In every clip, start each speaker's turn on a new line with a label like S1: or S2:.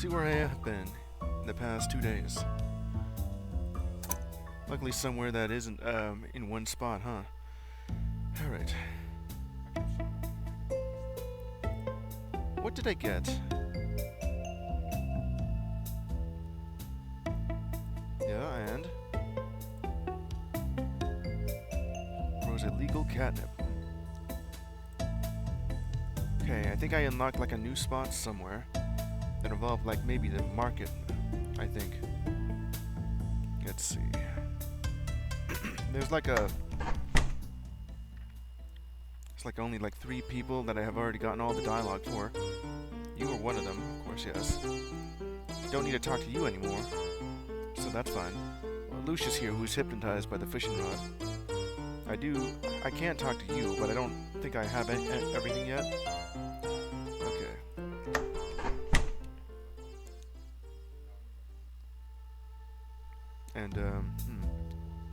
S1: See where I have been in the past 2 days. Luckily somewhere that isn't in one spot, huh? Alright. What did I get? Yeah, and rose illegal catnip. Okay, I think I unlocked like a new spot somewhere that involved like maybe the market, I think. Let's see. There's like a... It's like only like 3 people that I have already gotten all the dialogue for. You are one of them, of course, yes. Don't need to talk to you anymore, so that's fine. Well, Lucius here, who's hypnotized by the fishing rod. I can't talk to you, but I don't think I have everything yet. Okay. And,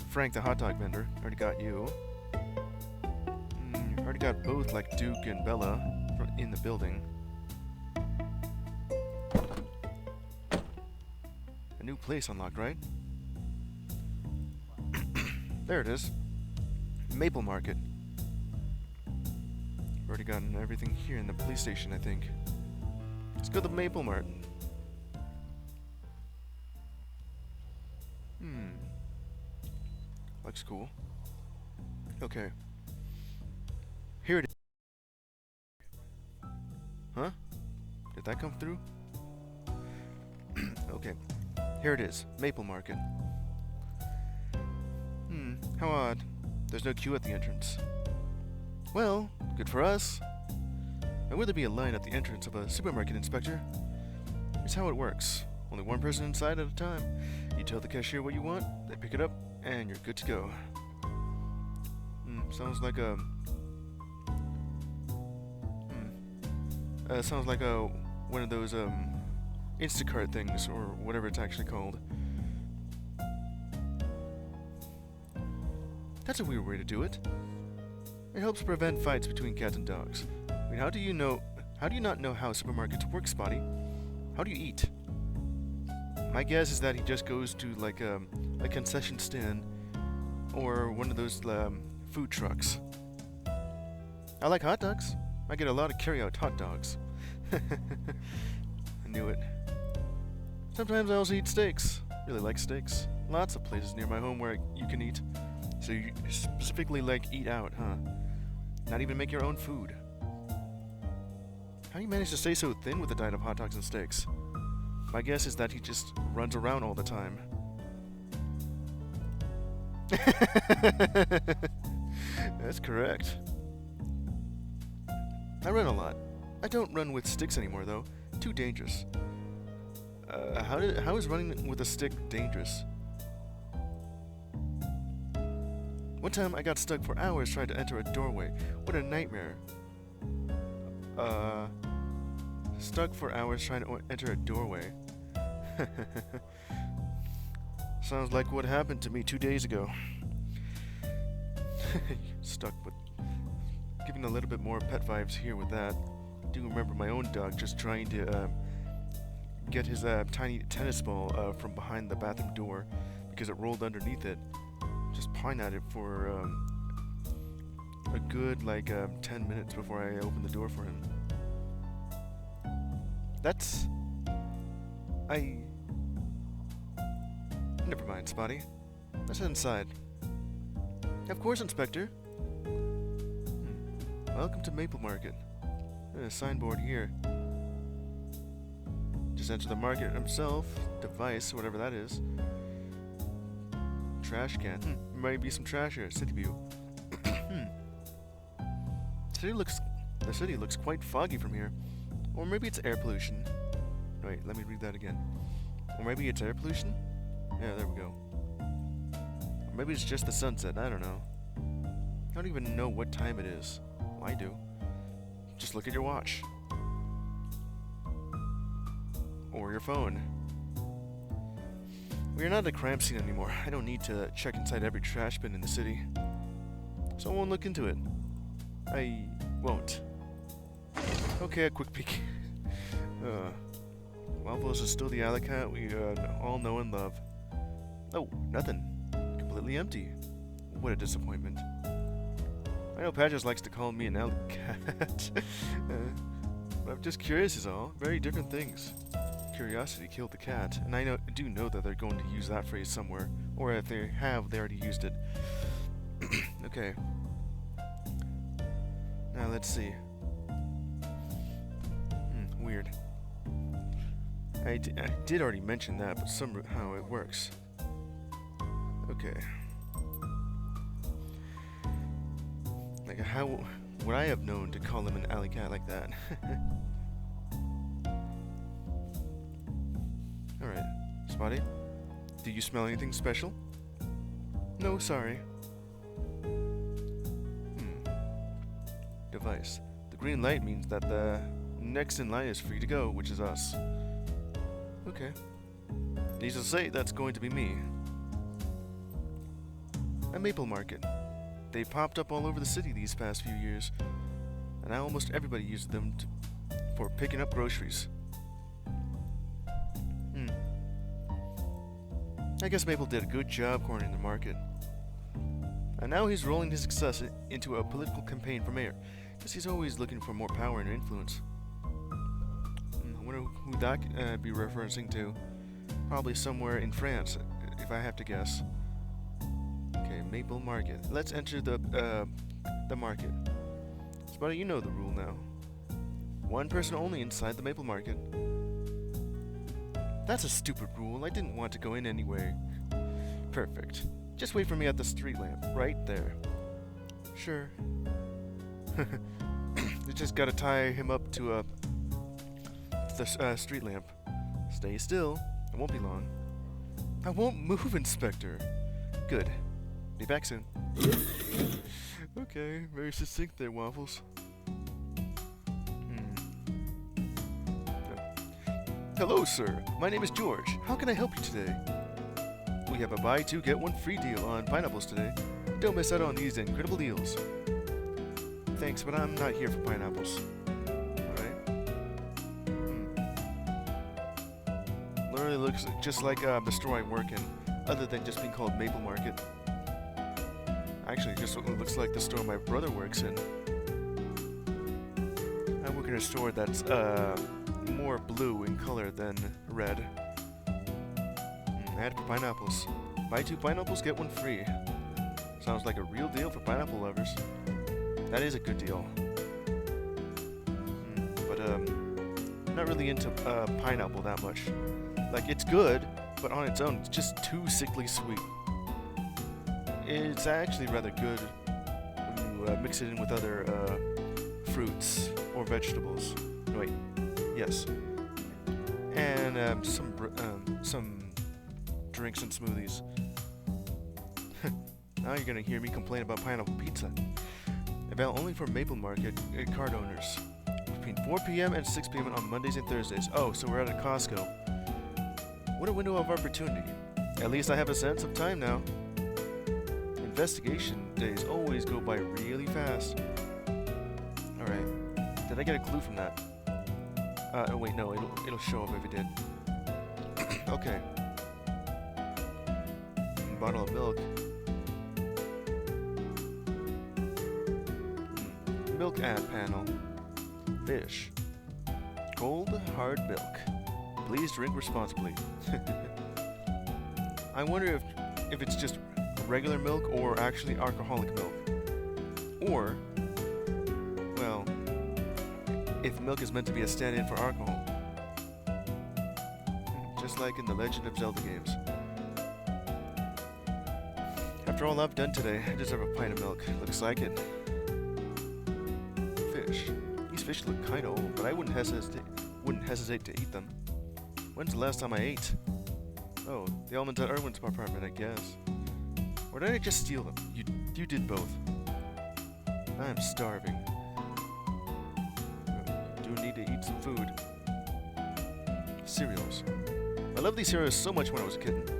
S1: Frank the hot dog vendor, already got you. Already got both, like Duke and Bella, in the building. A new place unlocked, right? There it is. Maple Market. Already gotten everything here in the police station, I think. Let's go to the Maple Mart. Looks cool. Okay. Here it is. Huh? Did that come through? Okay. Here it is. Maple Market. How odd. There's no queue at the entrance. Well, good for us. Why would there be a line at the entrance of a supermarket, Inspector? Here's how it works. Only one person inside at a time. You tell the cashier what you want, they pick it up, and you're good to go. Sounds like a... sounds like one of those, Instacart things, or whatever it's actually called. That's a weird way to do it. It helps prevent fights between cats and dogs. I mean, how do you not know how supermarkets work, Spotty? How do you eat? My guess is that he just goes to, like, a concession stand, or one of those, food trucks. I like hot dogs. I get a lot of carry-out hot dogs. I knew it. Sometimes I also eat steaks. Really like steaks. Lots of places near my home where you can eat. So you specifically like eat out, huh? Not even make your own food. How do you manage to stay so thin with a diet of hot dogs and steaks? My guess is that he just runs around all the time. That's correct. I run a lot. I don't run with sticks anymore, though. Too dangerous. How is running with a stick dangerous? One time I got stuck for hours trying to enter a doorway. What a nightmare. Stuck for hours trying to enter a doorway. Sounds like what happened to me 2 days ago. Stuck, but giving a little bit more pet vibes here with that. I do remember my own dog just trying to get his tiny tennis ball from behind the bathroom door because it rolled underneath it. Just pawing at it for a good 10 minutes before I opened the door for him. That's... Never mind, Spotty. Let's head inside. Of course, Inspector. Welcome to Maple Market. There's a signboard here. Just enter the market himself. Device, whatever that is. Trash can. There might be some trash here. City view. The city looks quite foggy from here. Or maybe it's air pollution. Wait, let me read that again. Or maybe it's air pollution? Yeah, there we go. Or maybe it's just the sunset. I don't know. I don't even know what time it is. Well, I do. Just look at your watch. Or your phone. We are not at a crime scene anymore. I don't need to check inside every trash bin in the city. So I won't look into it. I won't. Okay, a quick peek. Well, Waffles is still the alley cat we all know and love. Oh, nothing. Completely empty. What a disappointment. I know Patches likes to call me an alley cat. But I'm just curious is all. Very different things. Curiosity killed the cat, and I do know that they're going to use that phrase somewhere. Or if they have, they already used it. Okay. Now let's see. Weird. I did already mention that, but somehow it works. Okay. Like, how would I have known to call him an alley cat like that? Alright. Spotty? Do you smell anything special? No, sorry. Device. The green light means that the next in line is free to go, which is us. Okay. Needless to say, that's going to be me. A maple market. They popped up all over the city these past few years, and now almost everybody uses them for picking up groceries. I guess Maple did a good job cornering the market. And now he's rolling his success into a political campaign for mayor, because he's always looking for more power and influence. I wonder who that could be referencing to. Probably somewhere in France, if I have to guess. Okay, Maple Market. Let's enter the market. Spotty, you know the rule now. One person only inside the Maple Market. That's a stupid rule. I didn't want to go in anyway. Perfect. Just wait for me at the street lamp, right there. Sure. You just gotta tie him up to the street lamp. Stay still. It won't be long. I won't move, Inspector. Good. Be back soon. Okay, very succinct there, Waffles. Hello, sir. My name is George. How can I help you today? We have a buy two get one free deal on pineapples today. Don't miss out on these incredible deals. Thanks, but I'm not here for pineapples. Alright. Literally looks just like the store I work in, other than just being called Maple Market. Actually, just looks like the store my brother works in. I work in a store that's more blue in color than red. Ad for pineapples. Buy two pineapples, get one free. Sounds like a real deal for pineapple lovers. That is a good deal. But not really into pineapple that much. Like, it's good, but on its own, it's just too sickly sweet. It's actually rather good when you mix it in with other fruits or vegetables. Wait, yes. And some drinks and smoothies. Now you're gonna hear me complain about pineapple pizza. Available only for Maple Market card owners. Between 4 p.m. and 6 p.m. on Mondays and Thursdays. Oh, so we're at a Costco. What a window of opportunity. At least I have a sense of time now. Investigation days always go by really fast. Alright. Did I get a clue from that? Oh wait, no, it'll show up if it did. Okay. Bottle of milk. Milk ad panel. Fish. Cold, hard milk. Please drink responsibly. I wonder if it's just regular milk or actually alcoholic milk. Or, well, if milk is meant to be a stand-in for alcohol. Just like in the Legend of Zelda games. After all I've done today, I deserve a pint of milk. Looks like it. Fish. These fish look kinda old, but I wouldn't hesitate to eat them. When's the last time I ate? Oh, the almonds at Irwin's apartment, I guess. Or did I just steal them? You did both. I'm starving. Do need to eat some food. Cereals. I loved these cereals so much when I was a kid.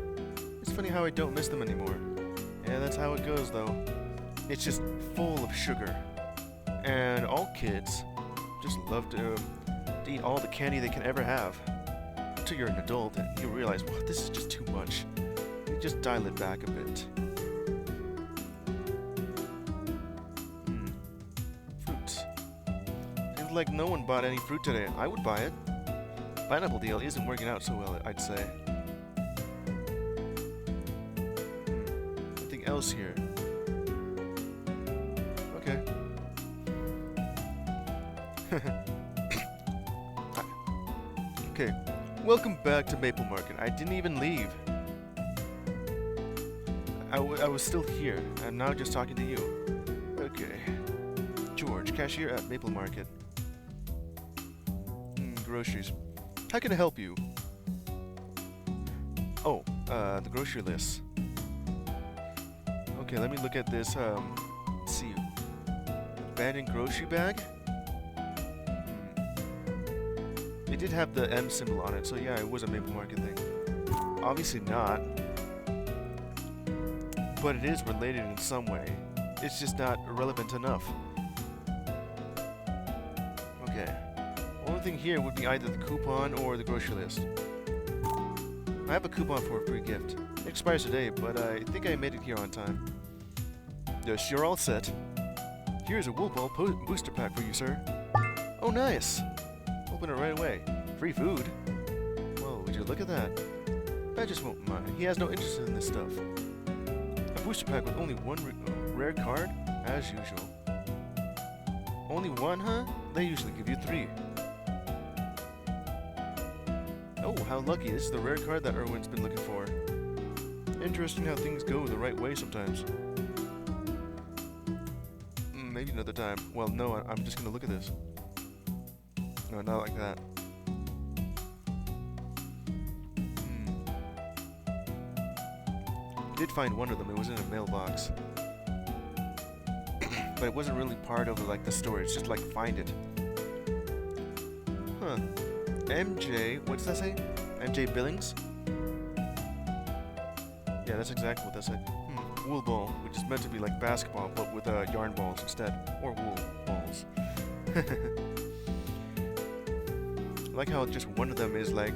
S1: It's funny how I don't miss them anymore. Yeah, that's how it goes, though. It's just full of sugar. And all kids just love to eat all the candy they can ever have. till you're an adult and you realize, wow, this is just too much. You just dial it back a bit. Fruits. Seems like no one bought any fruit today. I would buy it. Pineapple deal isn't working out so well, I'd say. Anything else here? Okay. Okay. Welcome back to Maple Market. I didn't even leave. I was still here. I'm now just talking to you. Okay. George, cashier at Maple Market. Groceries. How can I help you? Oh, the grocery list. Okay, let me look at this, let's see. Abandoned grocery bag? It did have the M symbol on it, so yeah, it was a Maple Market thing. Obviously not. But it is related in some way. It's just not relevant enough. Okay. Only thing here would be either the coupon or the grocery list. I have a coupon for a free gift. It expires today, but I think I made it here on time. Yes, you're all set. Here's a wool ball booster pack for you, sir. Oh, nice! Open it right away. Free food? Whoa, would you look at that? Badges won't mind. He has no interest in this stuff. A booster pack with only one rare card? As usual. Only one, huh? They usually give you 3. Oh, how lucky. This is the rare card that Erwin's been looking for. Interesting how things go the right way sometimes. Maybe another time. Well, no, I'm just gonna look at this. No, not like that. I did find one of them. It was in a mailbox. But it wasn't really part of like the story. It's just like find it. Huh. MJ, what does that say? MJ Billings? Yeah, that's exactly what that said. Wool ball, which is meant to be like basketball, but with yarn balls instead. Or wool balls. I like how just one of them is like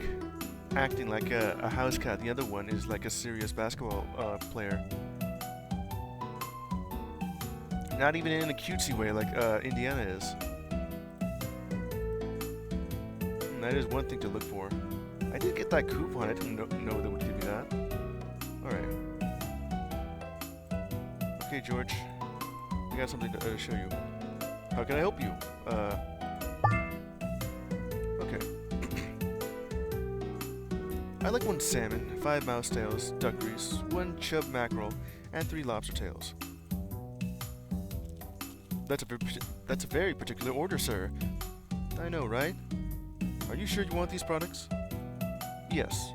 S1: acting like a house cat. The other one is like a serious basketball player. Not even in a cutesy way like Indiana is. That is one thing to look for. I did get that coupon. I didn't know they would give me that. Alright. Okay, George. I got something to show you. How can I help you? Okay. I like 1 salmon, 5 mouse tails, duck grease, 1 chub mackerel, and 3 lobster tails. That's a very particular order, sir. I know, right? Are you sure you want these products? Yes,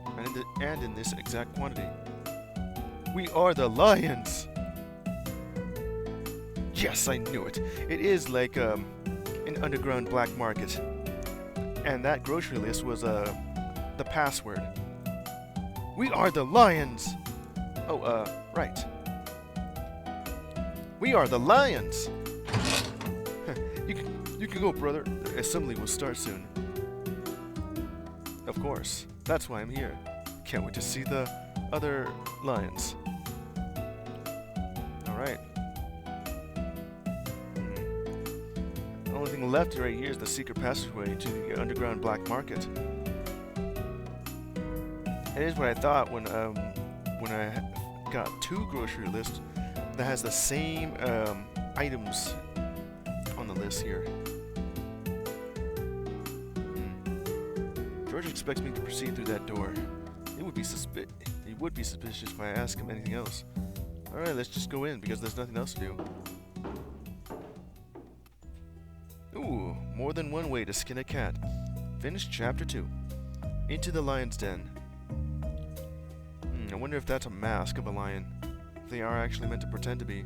S1: and in this exact quantity. We are the Lions! Yes, I knew it. It is like an underground black market. And that grocery list was the password. We are the Lions! Oh, right. We are the Lions! You can go, brother. The assembly will start soon. Of course. That's why I'm here. Can't wait to see the other lions. Alright. The only thing left right here is the secret passageway to the underground black market. It is what I thought when I got 2 grocery lists that has the same items on the list here. George expects me to proceed through that door. He would be suspicious if I ask him anything else. Alright, let's just go in because there's nothing else to do. Ooh, more than one way to skin a cat. Finish chapter 2. Into the lion's den. I wonder if that's a mask of a lion. If they are actually meant to pretend to be.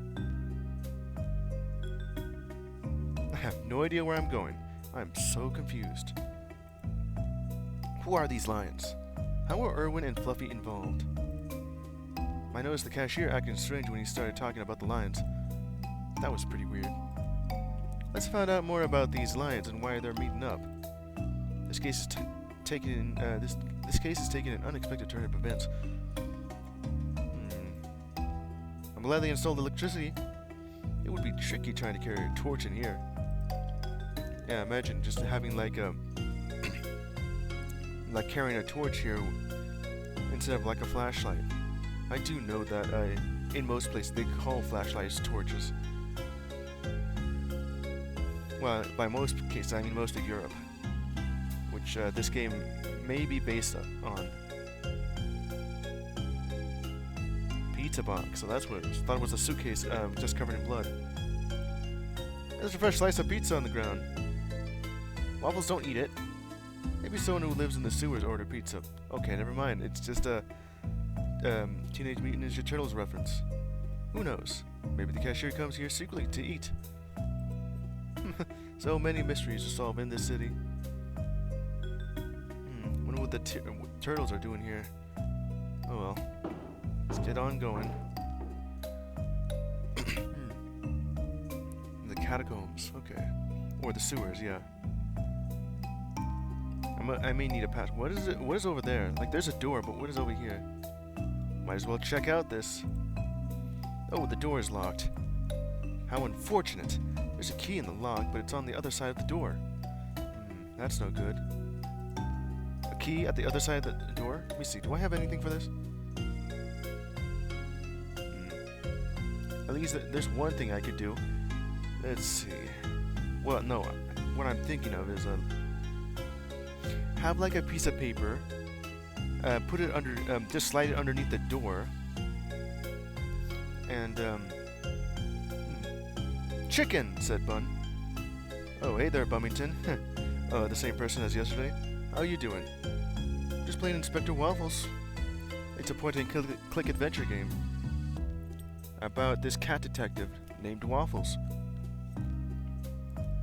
S1: I have no idea where I'm going. I'm so confused. Who are these lions? How are Erwin and Fluffy involved? I noticed the cashier acting strange when he started talking about the lions. That was pretty weird. Let's find out more about these lions and why they're meeting up. this case is taking an unexpected turn of events. I'm glad they installed electricity. It would be tricky trying to carry a torch in here. Yeah, imagine just having like like carrying a torch here instead of like a flashlight. I do know that in most places they call flashlights torches. Well, by most cases I mean most of Europe, which this game may be based on. Pizza box, so that's what it was. Thought it was a suitcase just covered in blood. There's a fresh slice of pizza on the ground. Waffles don't eat it. Maybe someone who lives in the sewers ordered pizza. Okay, never mind. It's just a Teenage Mutant Ninja Turtles reference. Who knows? Maybe the cashier comes here secretly to eat. So many mysteries to solve in this city. Wonder what the turtles are doing here. Oh well. Let's get on going. The catacombs, okay. Or the sewers, yeah. I may need a pass. What is it? What is over there? Like, there's a door, but what is over here? Might as well check out this. Oh, the door is locked. How unfortunate. There's a key in the lock, but it's on the other side of the door. That's no good. A key at the other side of the door? Let me see. Do I have anything for this? At least there's one thing I could do. Let's see. Well, no. What I'm thinking of is have like a piece of paper, put it under, just slide it underneath the door, and chicken, said Bun. Oh, hey there, Bummington. The same person as yesterday. How you doing? Just playing Inspector Waffles. It's a point-and-click adventure game about this cat detective named Waffles.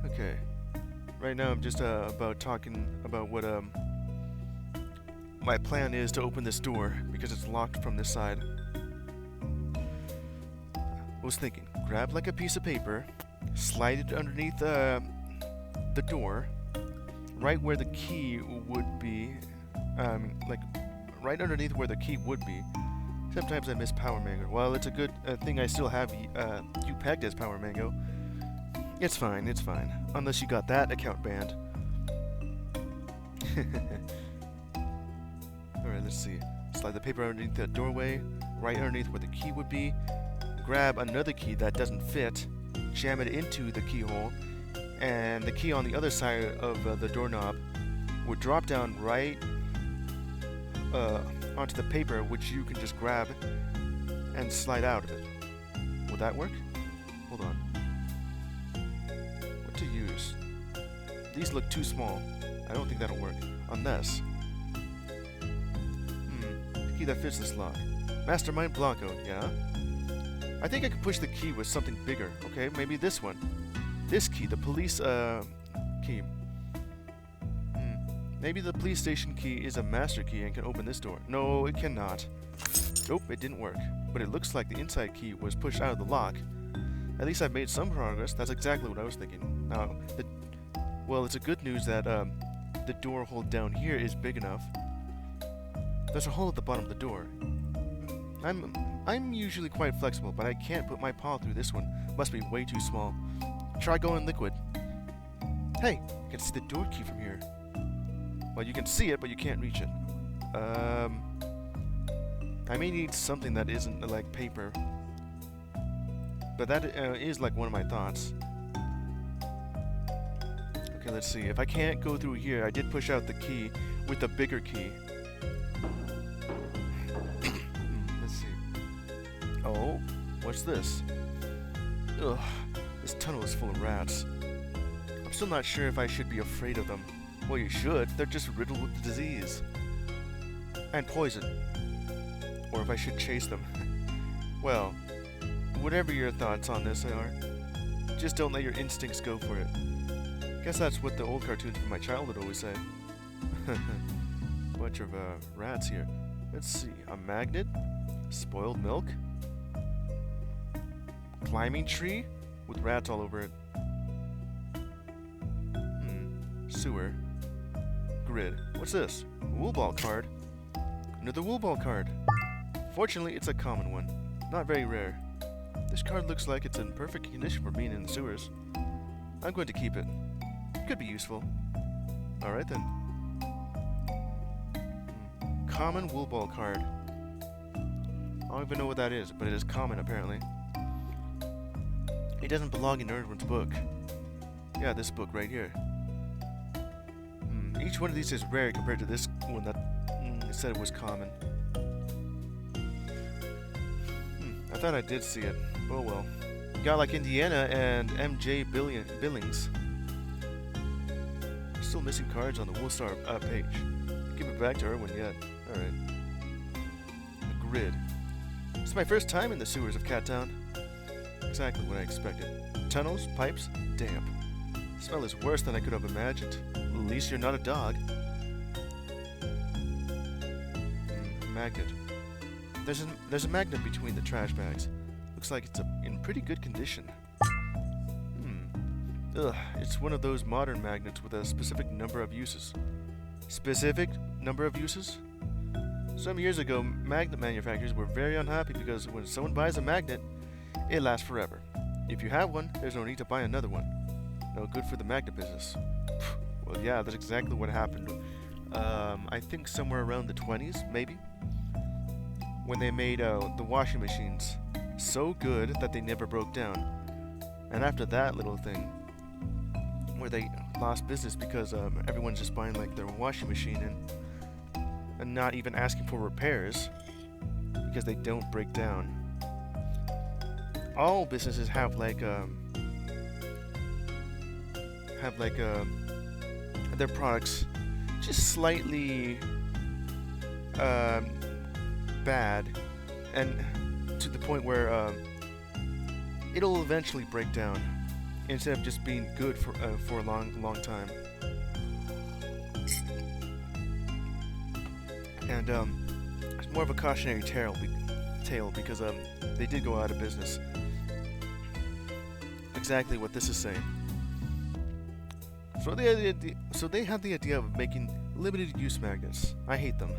S1: Okay. Right now I'm just about talking about what my plan is to open this door because it's locked from this side. I was thinking, grab like a piece of paper, slide it underneath the door, right where the key would be, like right underneath where the key would be. Sometimes I miss Power Mango. Well, it's a good thing I still have you pegged as Power Mango. It's fine, it's fine. Unless you got that account banned. Alright, let's see. Slide the paper underneath the doorway, right underneath where the key would be. Grab another key that doesn't fit, jam it into the keyhole, and the key on the other side of the doorknob would drop down right onto the paper, which you can just grab and slide out of it. Would that work? Hold on. What to use? These look too small. I don't think that'll work. Unless... the key that fits this lock. Mastermind Blanco, yeah? I think I could push the key with something bigger. Okay, maybe this one. This key, the police, key. Maybe the police station key is a master key and can open this door. No, it cannot. Nope, it didn't work. But it looks like the inside key was pushed out of the lock. At least I've made some progress. That's exactly what I was thinking. Now, well, it's a good news that the door hole down here is big enough. There's a hole at the bottom of the door. I'm usually quite flexible, but I can't put my paw through this one. Must be way too small. Try going liquid. Hey, you can see the door key from here. Well, you can see it, but you can't reach it. I may need something that isn't like paper. But that is like one of my thoughts. Okay, let's see. If I can't go through here, I did push out the key with the bigger key. Let's see. Oh, what's this? Ugh, this tunnel is full of rats. I'm still not sure if I should be afraid of them. Well, you should. They're just riddled with the disease. And poison. Or if I should chase them. Well, whatever your thoughts on this are, just don't let your instincts go for it. Guess that's what the old cartoons from my childhood always say. Bunch of rats here. Let's see. A magnet? Spoiled milk? Climbing tree? With rats all over it. Sewer. grid. What's this? A wool ball card. Another wool ball card. Fortunately, it's a common one. Not very rare. This card looks like it's in perfect condition for being in the sewers. I'm going to keep it. Could be useful. Alright then. Common wool ball card. I don't even know what that is, but it is common apparently. It doesn't belong in everyone's book. Yeah, this book right here. Each one of these is rare compared to this one that said it was common. I thought I did see it. Oh well. Got like Indiana and MJ Billings. Still missing cards on the Woolstar page. Give it back to Erwin yet. Alright. A grid. It's my first time in the sewers of Cattown. Exactly what I expected. Tunnels, pipes, damp. The smell is worse than I could have imagined. At least you're not a dog. Magnet. There's a magnet between the trash bags. Looks like it's in pretty good condition. Ugh, it's one of those modern magnets with a specific number of uses. Specific number of uses? Some years ago, magnet manufacturers were very unhappy because when someone buys a magnet, it lasts forever. If you have one, there's no need to buy another one. No good for the magnet business. Well, yeah, that's exactly what happened. I think somewhere around the 20s, maybe, when they made the washing machines so good that they never broke down. And after that little thing, where they lost business because everyone's just buying like their washing machine and not even asking for repairs because they don't break down. All businesses have like their products just slightly bad, and to the point where it'll eventually break down instead of just being good for a long time. And it's more of a cautionary tale because they did go out of business. Exactly what this is saying. So they had the idea of making limited use magnets. I hate them.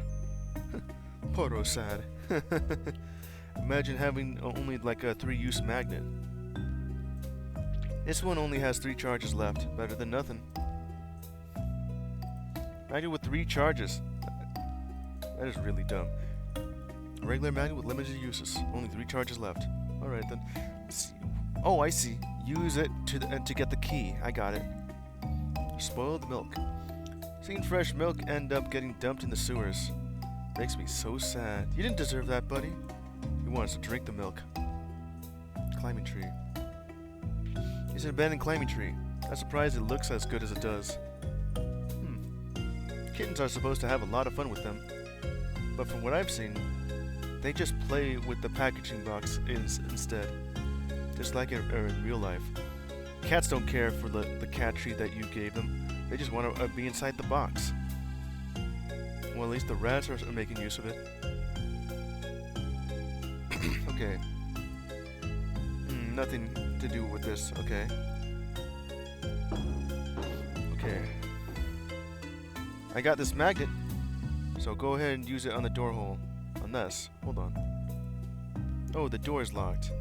S1: Poro sad. Imagine having only like a 3-use magnet. This one only has 3 charges left. Better than nothing. Magnet with 3 charges. That is really dumb. A regular magnet with limited uses. Only 3 charges left. Alright then. Oh, I see. Use it to get the key. I got it. Spoiled milk. Seeing fresh milk end up getting dumped in the sewers makes me so sad. You didn't deserve that, buddy. You want us to drink the milk. Climbing tree. It's an abandoned climbing tree. I'm surprised it looks as good as it does. Kittens are supposed to have a lot of fun with them, but from what I've seen, they just play with the packaging box instead, just like in real life. Cats don't care for the cat treat that you gave them. They just want to be inside the box. Well, at least the rats are making use of it. Okay. Nothing to do with this. Okay. Okay. I got this magnet, so go ahead and use it on the door hole. Unless, hold on. Oh, the door is locked.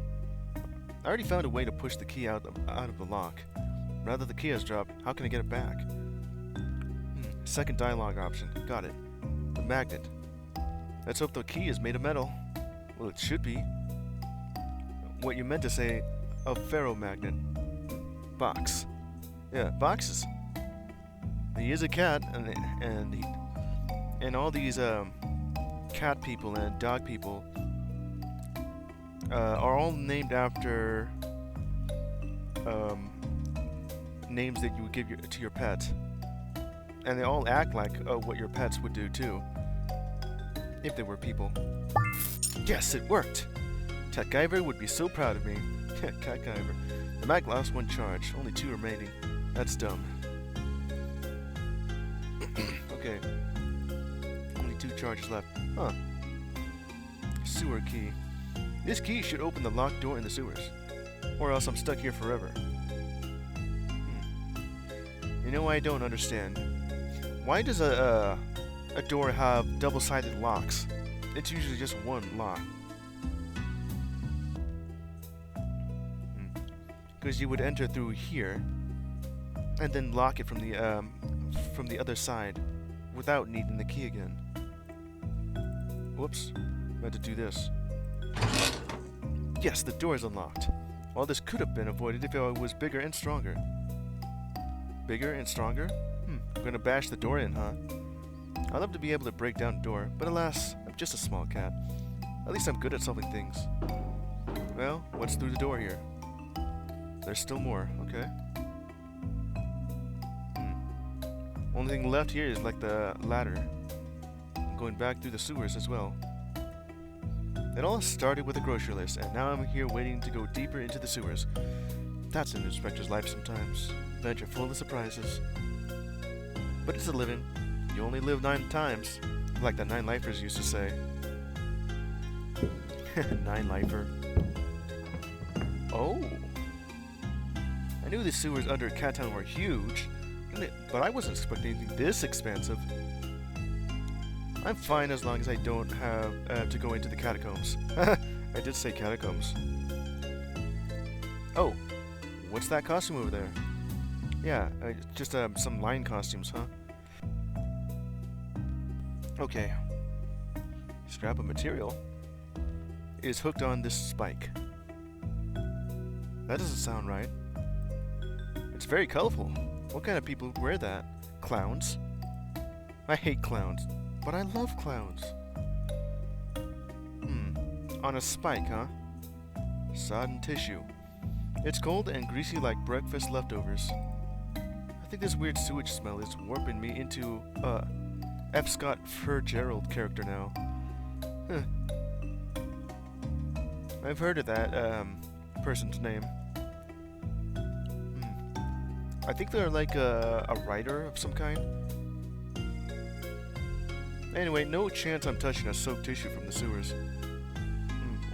S1: I already found a way to push the key out of the lock. Now that the key has dropped, how can I get it back? Second dialogue option. Got it. The magnet. Let's hope the key is made of metal. Well, it should be. What you meant to say, a ferromagnet. Box. Yeah, boxes. He is a cat, and all these cat people and dog people are all named after names that you would give to your pet, and they all act like what your pets would do too, if they were people. Yes, it worked. Cat Guyver would be so proud of me. Cat Guyver. The mag lost 1 charge, only 2 remaining. That's dumb. Okay. Only 2 charges left. Huh. Sewer key. This key should open the locked door in the sewers. Or else I'm stuck here forever. You know, I don't understand. Why does a door have double-sided locks? It's usually just one lock. Because you would enter through here, and then lock it from the other side, without needing the key again. Whoops! I had to do this. Yes, the door is unlocked. Well, this could have been avoided if it was bigger and stronger. Bigger and stronger? I'm gonna bash the door in, huh? I'd love to be able to break down a door, but alas, I'm just a small cat. At least I'm good at solving things. Well, what's through the door here? There's still more, okay. Only thing left here is like the ladder. I'm going back through the sewers as well. It all started with a grocery list, and now I'm here waiting to go deeper into the sewers. That's an inspector's life sometimes. Adventure full of surprises. But it's a living. You only live 9 times, like the 9 lifers used to say. 9 lifer. Oh! I knew the sewers under Cat Town were huge, but I wasn't expecting anything this expansive. I'm fine as long as I don't have to go into the catacombs. I did say catacombs. Oh, what's that costume over there? Yeah, just some lion costumes, huh? Okay. Scrap of material is hooked on this spike. That doesn't sound right. It's very colorful. What kind of people wear that? Clowns? I hate clowns, but I love clowns. On a spike, huh? Sodden tissue. It's cold and greasy like breakfast leftovers. I think this weird sewage smell is warping me into F. Scott Fitzgerald character now. I've heard of that person's name. I think they're like a writer of some kind. Anyway, no chance I'm touching a soaked tissue from the sewers.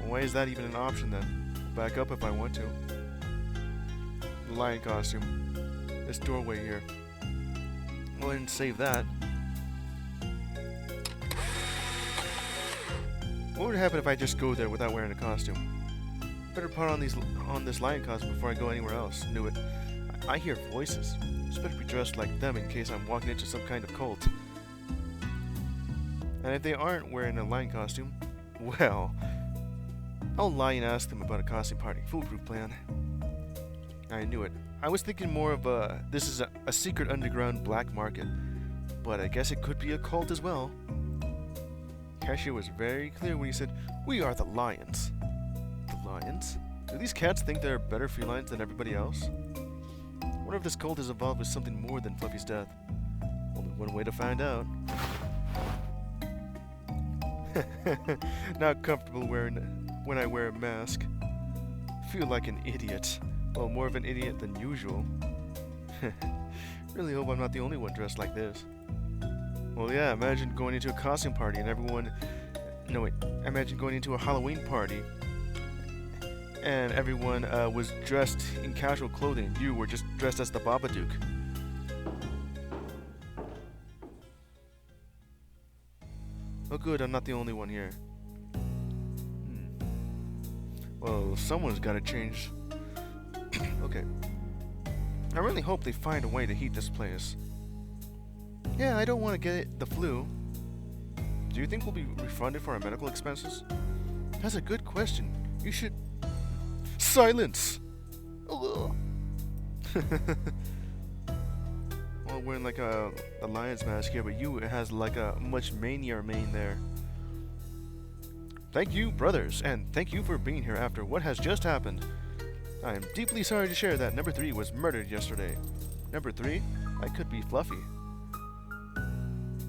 S1: Why is that even an option then? Back up if I want to. Lion costume. This doorway here. Go ahead and save that. What would happen if I just go there without wearing a costume? Better put on this lion costume before I go anywhere else. Knew it. I hear voices. Just better be dressed like them in case I'm walking into some kind of cult. And if they aren't wearing a lion costume, well, I'll lie and ask them about a costume party. Foolproof plan. I knew it. I was thinking more of this is a secret underground black market. But I guess it could be a cult as well. Cashier was very clear when he said, "We are the lions." The lions? Do these cats think they're better felines than everybody else? What if this cult is involved with something more than Fluffy's death? Only one way to find out. Not comfortable when I wear a mask. Feel like an idiot. Well, more of an idiot than usual. Really hope I'm not the only one dressed like this. Well, yeah, imagine going into a costume party and everyone... No, wait. Imagine going into a Halloween party and everyone was dressed in casual clothing and you were just dressed as the Babadook. Oh good, I'm not the only one here. Well, someone's gotta change. Okay. I really hope they find a way to heat this place. Yeah, I don't want to get the flu. Do you think we'll be refunded for our medical expenses? That's a good question. You should... Silence! Well, wearing like a lion's mask here, but you, it has like a much manier mane there. Thank you, brothers, and thank you for being here after what has just happened. I am deeply sorry to share that number 3 was murdered yesterday. Number 3? That could be Fluffy.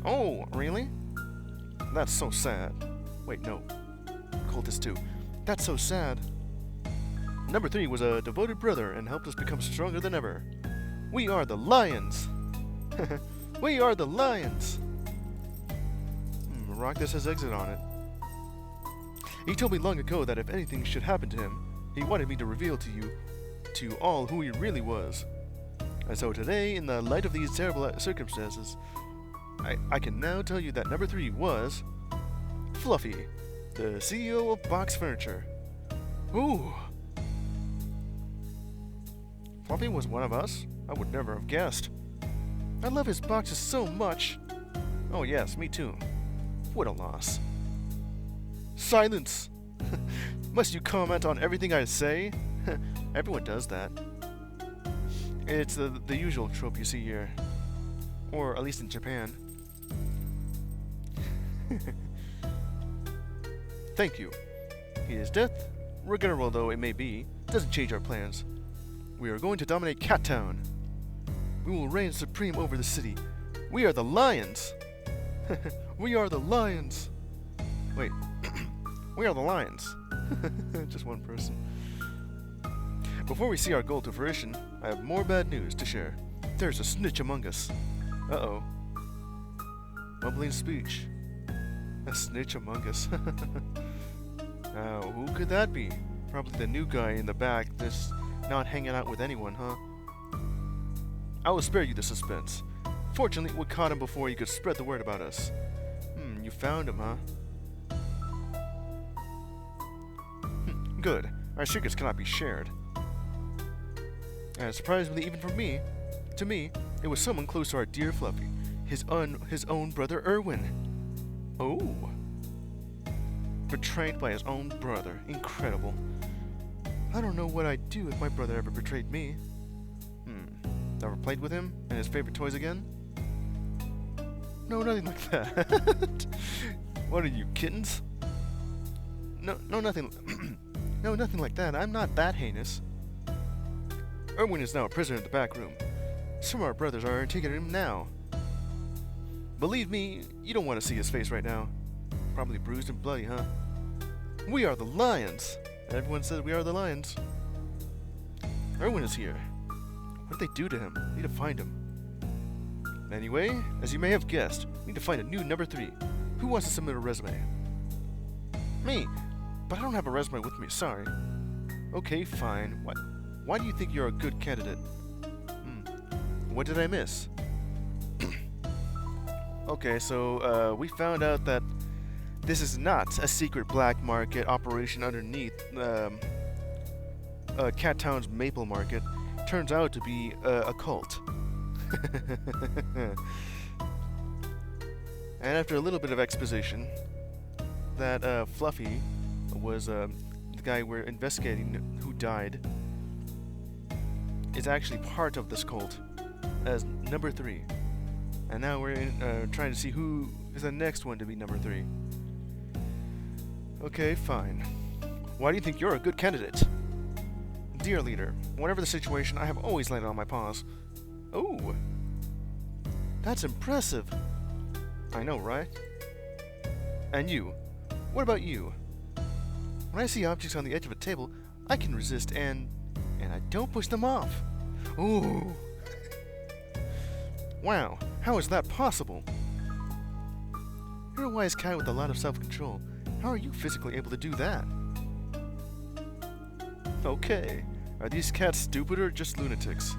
S1: Oh, really? That's so sad. Wait, no. Cultist 2. That's so sad. Number 3 was a devoted brother and helped us become stronger than ever. We are the lions! We are the lions! Rock this has exit on it. He told me long ago that if anything should happen to him, he wanted me to reveal to all who he really was. And so today, in the light of these terrible circumstances, I can now tell you that number 3 was Fluffy, the CEO of Box Furniture. Ooh. Fluffy was one of us? I would never have guessed. I love his boxes so much. Oh yes, me too. What a loss. Silence! Must you comment on everything I say? Everyone does that. It's the usual trope you see here. Or at least in Japan. Thank you. His death, regrettable though it may be, doesn't change our plans. We are going to dominate Cat Town. We will reign supreme over the city. We are the lions! We are the lions! Wait. We are the lions. Just one person. Before we see our goal to fruition, I have more bad news to share. There's a snitch among us. Uh-oh. Mumbling speech. A snitch among us. Now, who could that be? Probably the new guy in the back that's not hanging out with anyone, huh? I will spare you the suspense. Fortunately, we caught him before he could spread the word about us. You found him, huh? Good. Our secrets cannot be shared. And surprisingly, even to me, it was someone close to our dear Fluffy. His own brother Erwin. Oh. Betrayed by his own brother. Incredible. I don't know what I'd do if my brother ever betrayed me. Ever played with him and his favorite toys again? No, nothing like that. What are you, kittens? No, nothing. No, nothing like that. I'm not that heinous. Erwin is now a prisoner in the back room. Some of our brothers are taking him now. Believe me, you don't want to see his face right now. Probably bruised and bloody, huh? We are the lions. Everyone says we are the lions. Erwin is here. What did they do to him? We need to find him. Anyway, as you may have guessed, we need to find a new number 3. Who wants to submit a resume? Me. But I don't have a resume with me, sorry. Okay, fine. Why do you think you're a good candidate? What did I miss? Okay, so we found out that this is not a secret black market operation underneath Cat Town's Maple Market. Turns out to be a cult. And after a little bit of exposition, that Fluffy was the guy we're investigating who died, is actually part of this cult as number 3. And now we're trying to see who is the next one to be number 3. Okay, fine. Why do you think you're a good candidate? Dear leader, whatever the situation, I have always landed on my paws. Oh, that's impressive. I know, right? And you? What about you? When I see objects on the edge of a table, I can resist and I don't push them off. Ooh. Wow, how is that possible? You're a wise cat with a lot of self-control. How are you physically able to do that? Okay. Are these cats stupid or just lunatics?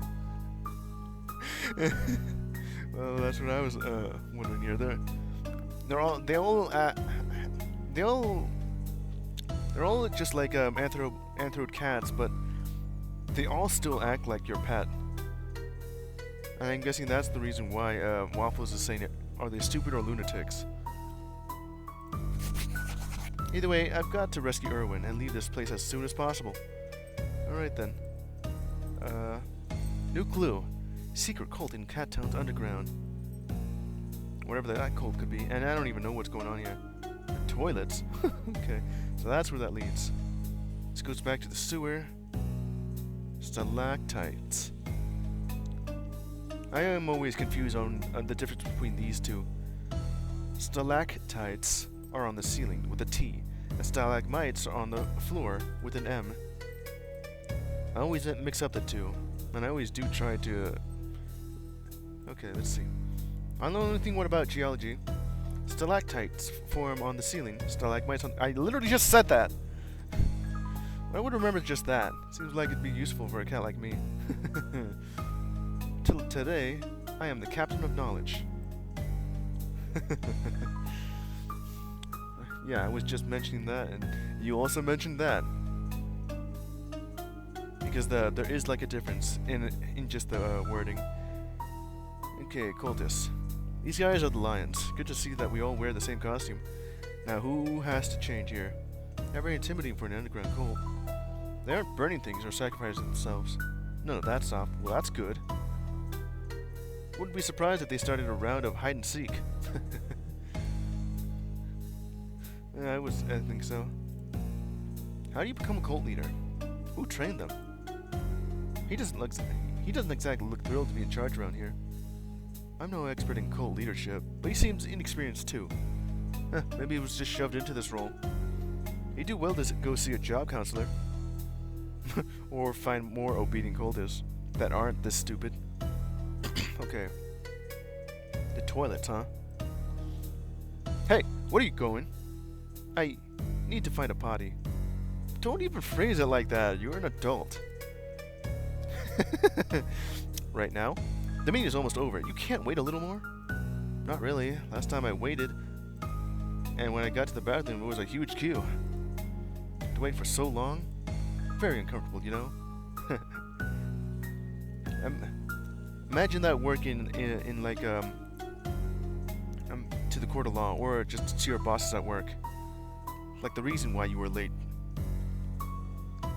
S1: Well, that's what I was wondering here. They're all just like anthroid cats, but they all still act like your pet. And I'm guessing that's the reason why Waffles is saying it. Are they stupid or lunatics? Either way, I've got to rescue Erwin and leave this place as soon as possible. Alright then. New clue. Secret cult in Cat Town's underground. Whatever that cult could be. And I don't even know what's going on here. Toilets? Okay, so that's where that leads. This goes back to the sewer. Stalactites. I am always confused on the difference between these two. Stalactites are on the ceiling with a T, and stalagmites are on the floor with an M. I always mix up the two, and I always do try to... Okay, let's see. I don't know anything about geology. Stalactites form on the ceiling, stalagmites on... I literally just said that! I would remember just that. Seems like it'd be useful for a cat like me. Till today, I am the captain of knowledge. Yeah, I was just mentioning that, and you also mentioned that. Because there is like a difference in just the wording. Okay, cultists. These guys are the lions. Good to see that we all wear the same costume. Now who has to change here? Not very intimidating for an underground cult. They aren't burning things or sacrificing themselves. None of that stuff. Well, that's good. Wouldn't be surprised if they started a round of hide and seek. Yeah, I think so. How do you become a cult leader? Who trained them? He doesn't exactly look thrilled to be in charge around here. I'm no expert in cult leadership, but he seems inexperienced too. Maybe he was just shoved into this role. He'd do well to go see a job counselor. Or find more obedient cultists that aren't this stupid. Okay. The toilets, huh? Hey, what are you going? I need to find a potty. Don't even phrase it like that. You're an adult. Right now? The meeting is almost over. You can't wait a little more? Not really. Last time I waited, and when I got to the bathroom, it was a huge queue. To wait for so long? Very uncomfortable, you know? Imagine that working in like to the court of law, or just to your bosses at work. Like the reason why you were late,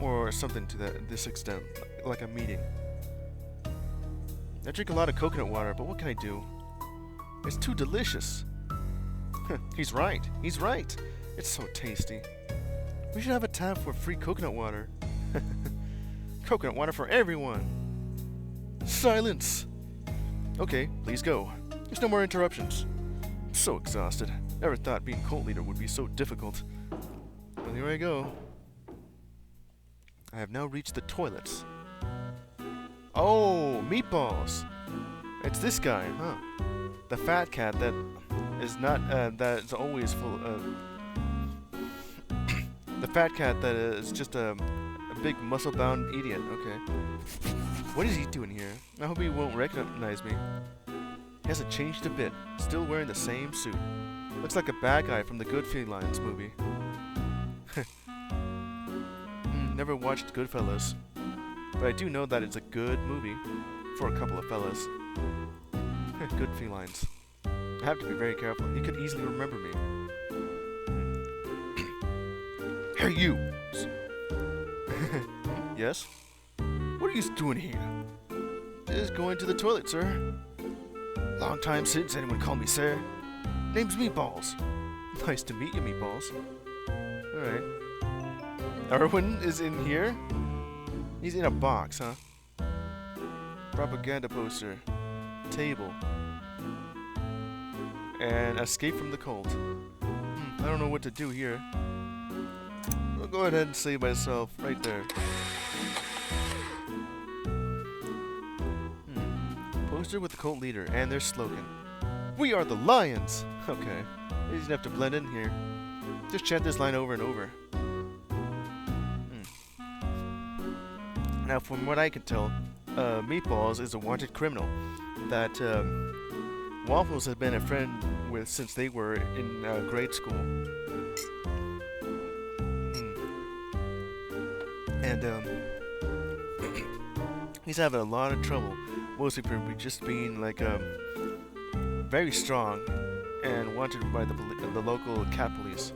S1: or something to this extent, like a meeting. I drink a lot of coconut water, but what can I do? It's too delicious. He's right. He's right. It's so tasty. We should have a tab for free coconut water. Coconut water for everyone. Silence. Okay, please go. There's no more interruptions. I'm so exhausted. Never thought being cult leader would be so difficult. Well, here I go. I have now reached the toilets. Oh, meatballs! It's this guy, huh? The fat cat that is not, that is always full the fat cat that is just a big muscle-bound idiot, okay. What is he doing here? I hope he won't recognize me. He hasn't changed a bit, still wearing the same suit. Looks like a bad guy from the Goodfellas movie. Never watched Goodfellas, but I do know that it's a good movie for a couple of fellas. Good felines. I have to be very careful. He could easily remember me. Hey, you! Yes? What are you doing here? Just going to the toilet, sir. Long time since anyone called me sir. Name's Meatballs. Nice to meet you, Meatballs. Alright. Erwin is in here? He's in a box, huh? Propaganda poster. Table. And escape from the cult. I don't know what to do here. I'll go ahead and save myself right there. Poster with the cult leader and their slogan. We are the Lions! Okay. You just have to blend in here. Just chant this line over and over. Now, from what I can tell, Meatballs is a wanted criminal that Waffles has been a friend with since they were in grade school. And he's having a lot of trouble, mostly for just being like very strong and wanted by the local cat police.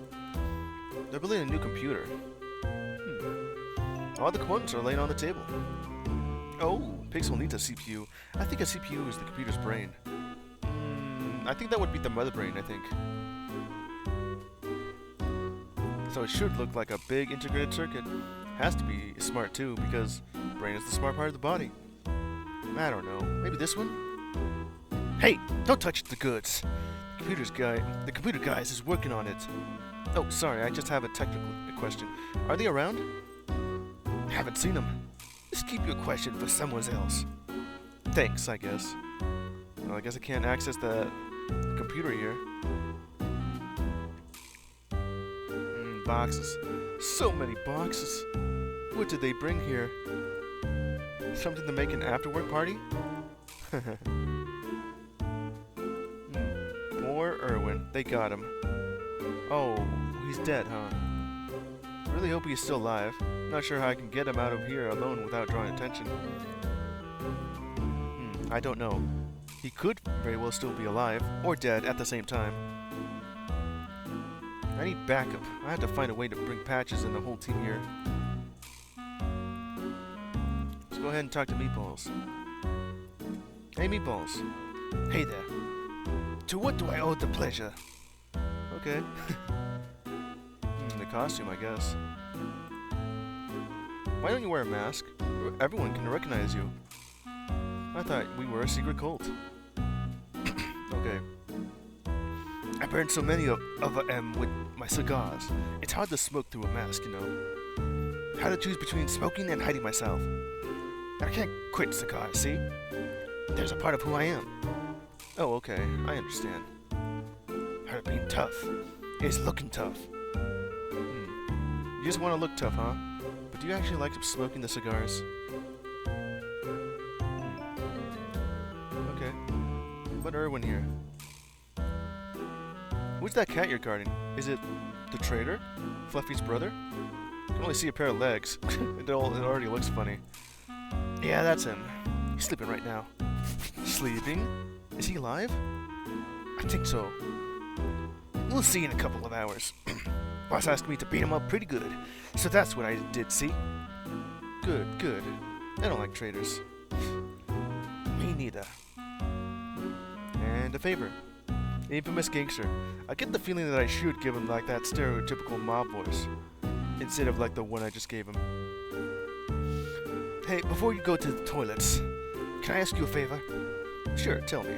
S1: They're building a new computer. All the components are laying on the table. Oh, Pixel needs a CPU. I think a CPU is the computer's brain. I think that would be the mother brain, I think. So it should look like a big integrated circuit. Has to be smart too, because brain is the smart part of the body. I don't know. Maybe this one? Hey, don't touch the goods. The computer guys is working on it. Oh, sorry, I just have a technical question. Are they around? Haven't seen them. Just keep your question for someone else. Thanks, I guess. Well, I guess I can't access the computer here. Boxes. So many boxes. What did they bring here? Something to make an after-work party? More or They got him. Oh, he's dead, huh? Really hope he's still alive. Not sure how I can get him out of here alone without drawing attention. I don't know. He could very well still be alive, or dead at the same time. I need backup. I have to find a way to bring Patches and the whole team here. Let's go ahead and talk to Meatballs. Hey, Meatballs.
S2: Hey there. To what do I owe the pleasure?
S1: Okay. The costume, I guess. Why don't you wear a mask? Everyone can recognize you. I thought we were a secret cult. Okay.
S2: I burned so many of them with my cigars. It's hard to smoke through a mask, you know. How to choose between smoking and hiding myself. I can't quit cigars, see? There's a part of who I am.
S1: Oh, okay. I understand.
S2: Part of being tough is looking tough.
S1: You just want to look tough, huh? But do you actually like smoking the cigars? Okay. But Erwin here. Who's that cat you're guarding? Is it the traitor? Fluffy's brother? I can only see a pair of legs. It already looks funny. Yeah, that's him. He's sleeping right now. Sleeping? Is he alive?
S2: I think so. We'll see in a couple of hours. Boss asked me to beat him up pretty good, so that's what I did, see?
S1: Good, good. I don't like traitors.
S2: Me neither.
S1: And a favor. The infamous gangster. I get the feeling that I should give him like that stereotypical mob voice, instead of like the one I just gave him.
S2: Hey, before you go to the toilets, can I ask you a favor?
S1: Sure, tell me.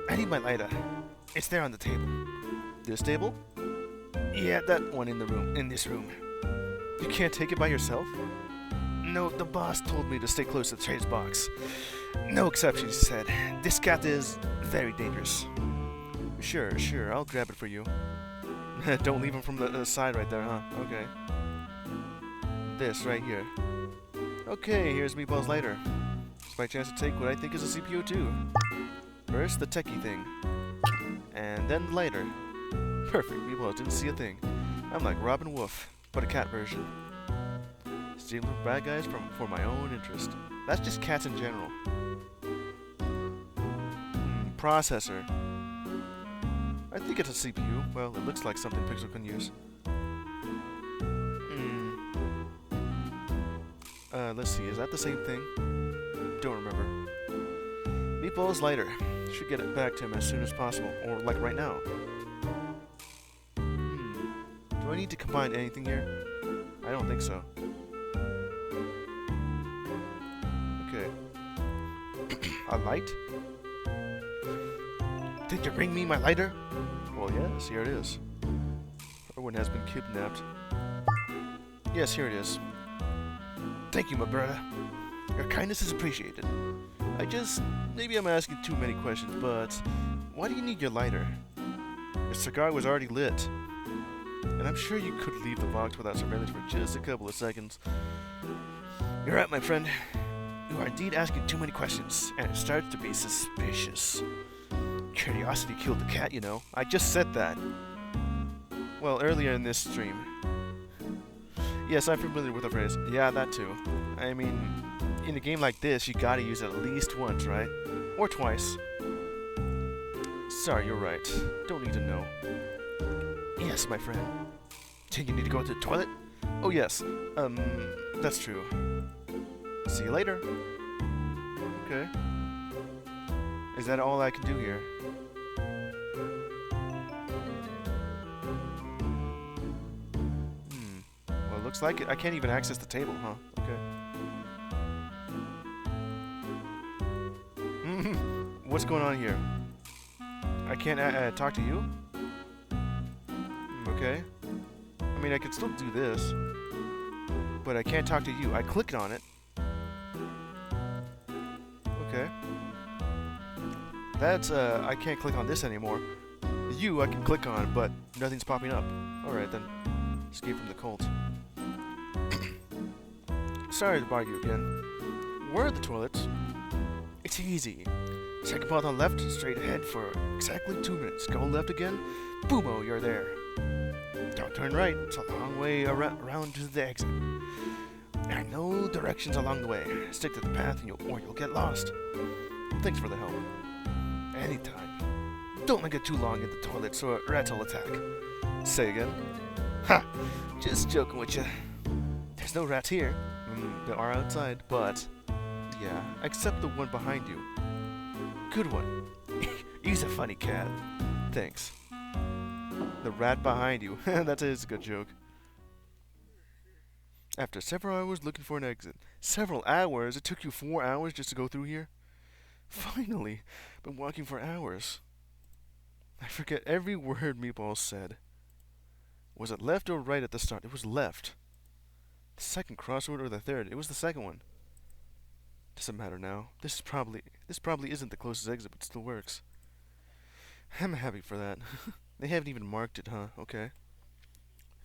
S2: I need my lighter. It's there on the table.
S1: This table?
S2: Yeah, that one in this room.
S1: You can't take it by yourself?
S2: No, the boss told me to stay close to the trader's box. No exceptions, he said. This cat is very dangerous.
S1: Sure, sure, I'll grab it for you. Don't leave him from the side right there, huh? Okay. This right here. Okay, here's Meatball's lighter. It's my chance to take what I think is a CPU too. First, the techie thing. And then the lighter. Perfect, Meatballs didn't see a thing. I'm like Robin Wolf, but a cat version. Stealing from bad guys for my own interest. That's just cats in general. Processor. I think it's a CPU. Well, it looks like something Pixel can use. Let's see, is that the same thing? Don't remember. Meatball's lighter. Should get it back to him as soon as possible, or like right now. Do I need to combine anything here? I don't think so. Okay. A light?
S2: Did you bring me my lighter?
S1: Well, yes, here it is. Erwin has been kidnapped. Yes, here it is.
S2: Thank you, my brother. Your kindness is appreciated.
S1: Maybe I'm asking too many questions, but why do you need your lighter? Your cigar was already lit. And I'm sure you could leave the box without surveillance for just a couple of seconds.
S2: You're right, my friend. You are indeed asking too many questions, and it starts to be suspicious. Curiosity killed the cat, you know.
S1: I just said that. Well, earlier in this stream. Yes, I'm familiar with the phrase. Yeah, that too. I mean, in a game like this, you gotta use it at least once, right? Or twice. Sorry, you're right. Don't need to know.
S2: Yes, my friend. Do you need to go to the toilet?
S1: Oh, yes. That's true. See you later. Okay. Is that all I can do here? Well, it looks like it. I can't even access the table, huh? Okay. What's going on here? I can't talk to you? Okay. I mean, I can still do this. But I can't talk to you. I clicked on it. Okay. That's, I can't click on this anymore. You, I can click on, but nothing's popping up. Alright then. Escape from the cult. Sorry to bother you again. Where are the toilets?
S2: It's easy. Second path on left, straight ahead for exactly 2 minutes. Go left again, boom-o, you're there. Don't turn right, it's a long way around to the exit. There are no directions along the way. Stick to the path and you'll get lost. Thanks for the help. Anytime. Don't make it too long in the toilet so rats will attack. Say again. Ha! Just joking with you. There's no rats here. There are outside, but yeah, except the one behind you. Good one. He's a funny cat. Thanks. The rat behind you. That is a good joke. After several hours looking for an exit. Several hours? It took you 4 hours just to go through here? Finally. Been walking for hours. I forget every word Meatballs said. Was it left or right at the start? It was left. The second crossword or the third? It was the second one. Doesn't matter now. This probably isn't the closest exit, but still works. I'm happy for that. They haven't even marked it, huh? Okay.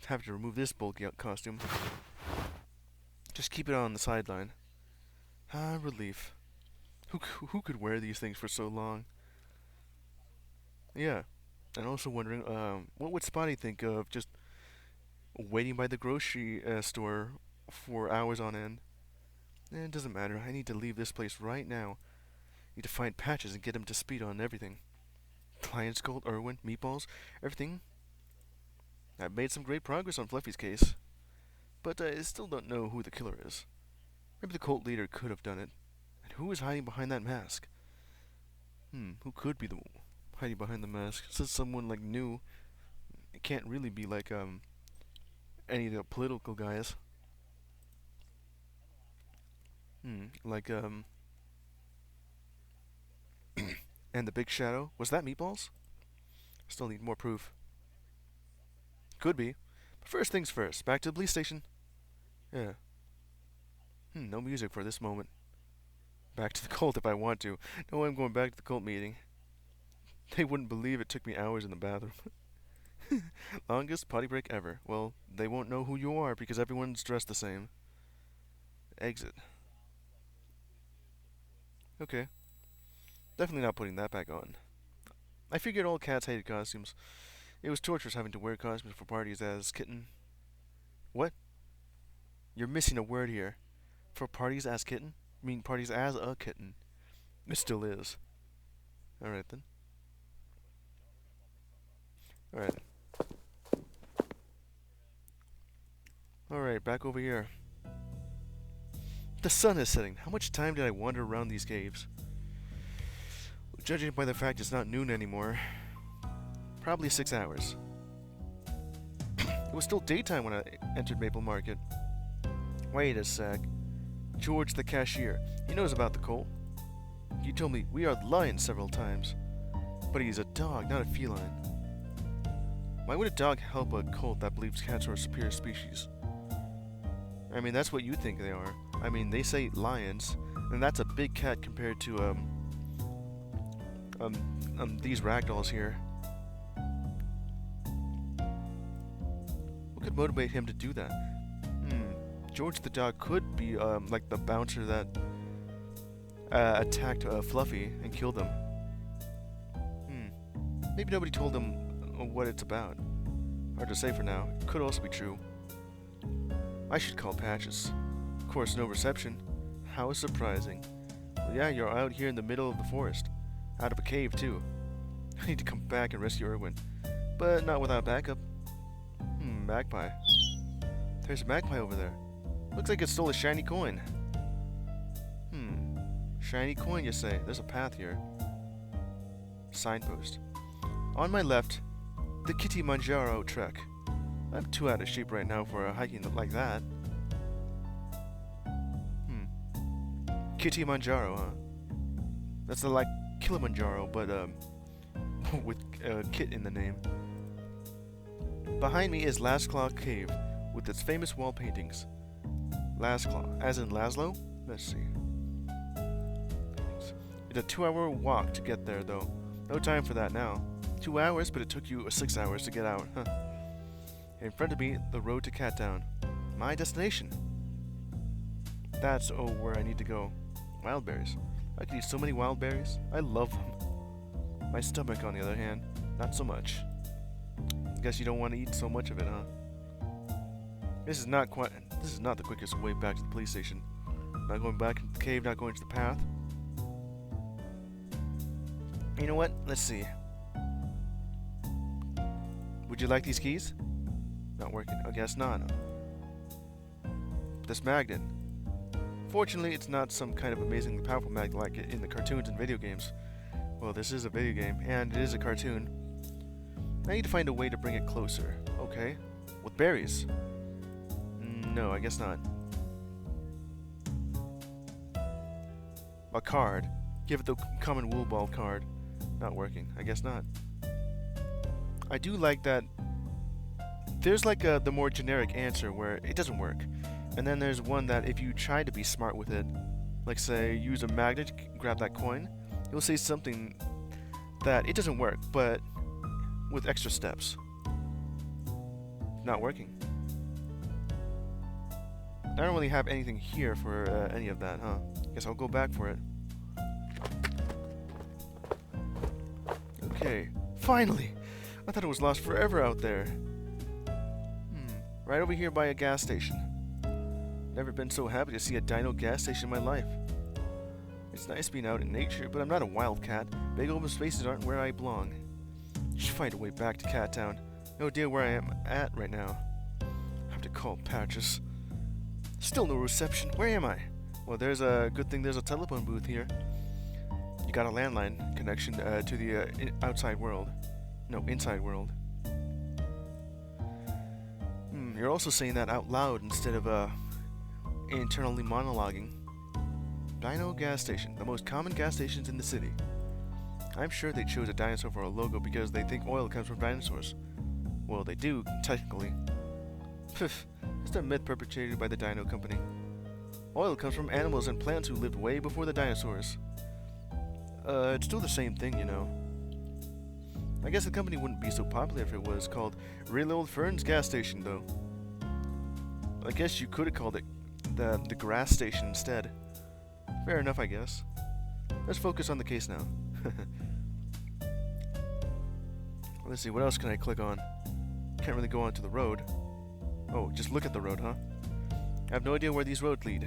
S2: Have to remove this bulky costume. Just keep it on the sideline. Ah, relief. Who could wear these things for so long? Yeah. And also wondering, what would Spotty think of just waiting by the grocery store for hours on end? It doesn't matter. I need to leave this place right now. Need to find Patches and get him to speed on everything. Client's Gold, Irwin, Meatballs, everything. I've made some great progress on Fluffy's case, but I still don't know who the killer is. Maybe the cult leader could have done it. And who is hiding behind that mask? Who could be the hiding behind the mask? Since someone like new, it can't really be like any of the political guys. Like and the Big Shadow? Was that Meatballs? Still need more proof. Could be. But first things first, back to the police station. Yeah. No music for this moment. Back to the cult if I want to. No, I'm going back to the cult meeting. They wouldn't believe it took me hours in the bathroom. Longest potty break ever. Well, they won't know who you are because everyone's dressed the same. Exit. Okay. Definitely not putting that back on. I figured all cats hated costumes. It was torturous having to wear costumes for parties as kitten. What? You're missing a word here. For parties as kitten? I mean parties as a kitten. It still is. Alright then. Alright. Alright, back over here. The sun is setting. How much time did I wander around these caves? Well, judging by the fact it's not noon anymore, probably 6 hours. It was still daytime when I entered Maple Market. Wait a sec. George the cashier. He knows about the cult. He told me we are lions several times. But he's a dog, not a feline. Why would a dog help a cult that believes cats are a superior species? I mean, that's what you think they are. I mean, they say lions, and that's a big cat compared to, these ragdolls here. What could motivate him to do that? George the dog could be, like the bouncer that, attacked, Fluffy and killed him. Maybe nobody told him what it's about. Hard to say for now. It could also be true. I should call Patches. Of course, no reception. How surprising. Well, yeah, you're out here in the middle of the forest. Out of a cave, too. I need to come back and rescue Irwin. But not without backup. Magpie. There's a magpie over there. Looks like it stole a shiny coin. Shiny coin, you say? There's a path here. Signpost. On my left, the Kilimanjaro trek. I'm too out of shape right now for a hiking like that. Kilimanjaro, huh? That's like Kilimanjaro, but with Kit in the name. Behind me is Last Claw Cave, with its famous wall paintings. Last Claw, as in Laszlo? Let's see. It's a 2-hour walk to get there, though. No time for that now. 2 hours, but it took you 6 hours to get out, huh? In front of me, the road to Cattown. My destination. That's, where I need to go. Wildberries.
S1: I could eat so many wild berries. I love them. My stomach, on the other hand, not so much. Guess you don't want to eat so much of it, huh? This is not the quickest way back to the police station. Not going back into the cave, not going to the path. You know what? Let's see. Would you like these keys? Not working. I guess not. This magnet. Fortunately, it's not some kind of amazingly powerful magnet like in the cartoons and video games. Well, this is a video game, and it is a cartoon. I need to find a way to bring it closer. Okay. With berries. No, I guess not. A card. Give it the common wool ball card. Not working. I guess not. I do like that there's like the more generic answer where it doesn't work. And then there's one that if you try to be smart with it, like say use a magnet, grab that coin, it'll say something that it doesn't work, but with extra steps. Not working. I don't really have anything here for any of that, huh? Guess I'll go back for it. Okay, finally! I thought it was lost forever out there. Right over here by a gas station. Never been so happy to see a dino gas station in my life. It's nice being out in nature, but I'm not a wildcat. Big open spaces aren't where I belong. Should find a way back to Cat Town. No idea where I am at right now. Have to call Patches. Still no reception. Where am I? Well, there's a good thing there's a telephone booth here. You got a landline connection to the outside world. No, inside world. You're also saying that out loud instead of internally monologuing. Dino gas station, the most common gas stations in the city. I'm sure they chose a dinosaur for a logo because they think oil comes from dinosaurs. Well, they do, technically. Pff, just a myth perpetrated by the Dino Company. Oil comes from animals and plants who lived way before the dinosaurs. It's still the same thing, you know. I guess the company wouldn't be so popular if it was called Real Old Fern's Gas Station, though. I guess you could have called it the Grass Station instead. Fair enough, I guess. Let's focus on the case now. Let's see, what else can I click on? Can't really go onto the road. Oh, just look at the road, huh? I have no idea where these roads lead.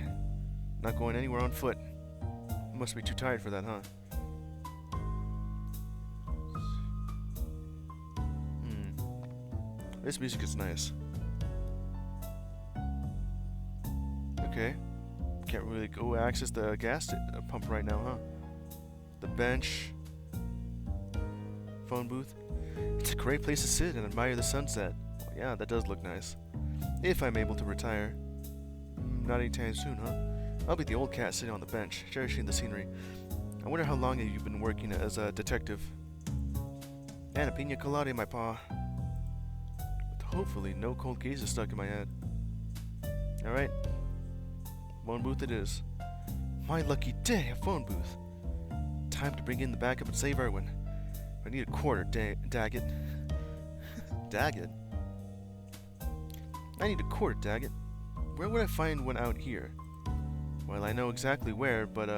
S1: Not going anywhere on foot. Must be too tired for that, huh? This music is nice. Okay. Can't really go access the gas pump right now, huh? The bench. Phone booth. It's a great place to sit and admire the sunset. Well, yeah, that does look nice. If I'm able to retire. Not anytime soon, huh? I'll be the old cat sitting on the bench, cherishing the scenery. I wonder how long you've been working as a detective. And a pina colada in my paw. Hopefully, no cold cases stuck in my head. Alright. Phone booth it is. My lucky day, a phone booth. Time to bring in the backup and save Erwin. I need a quarter, Daggett. Daggett? I need a quarter, Daggett. Where would I find one out here? Well, I know exactly where, but,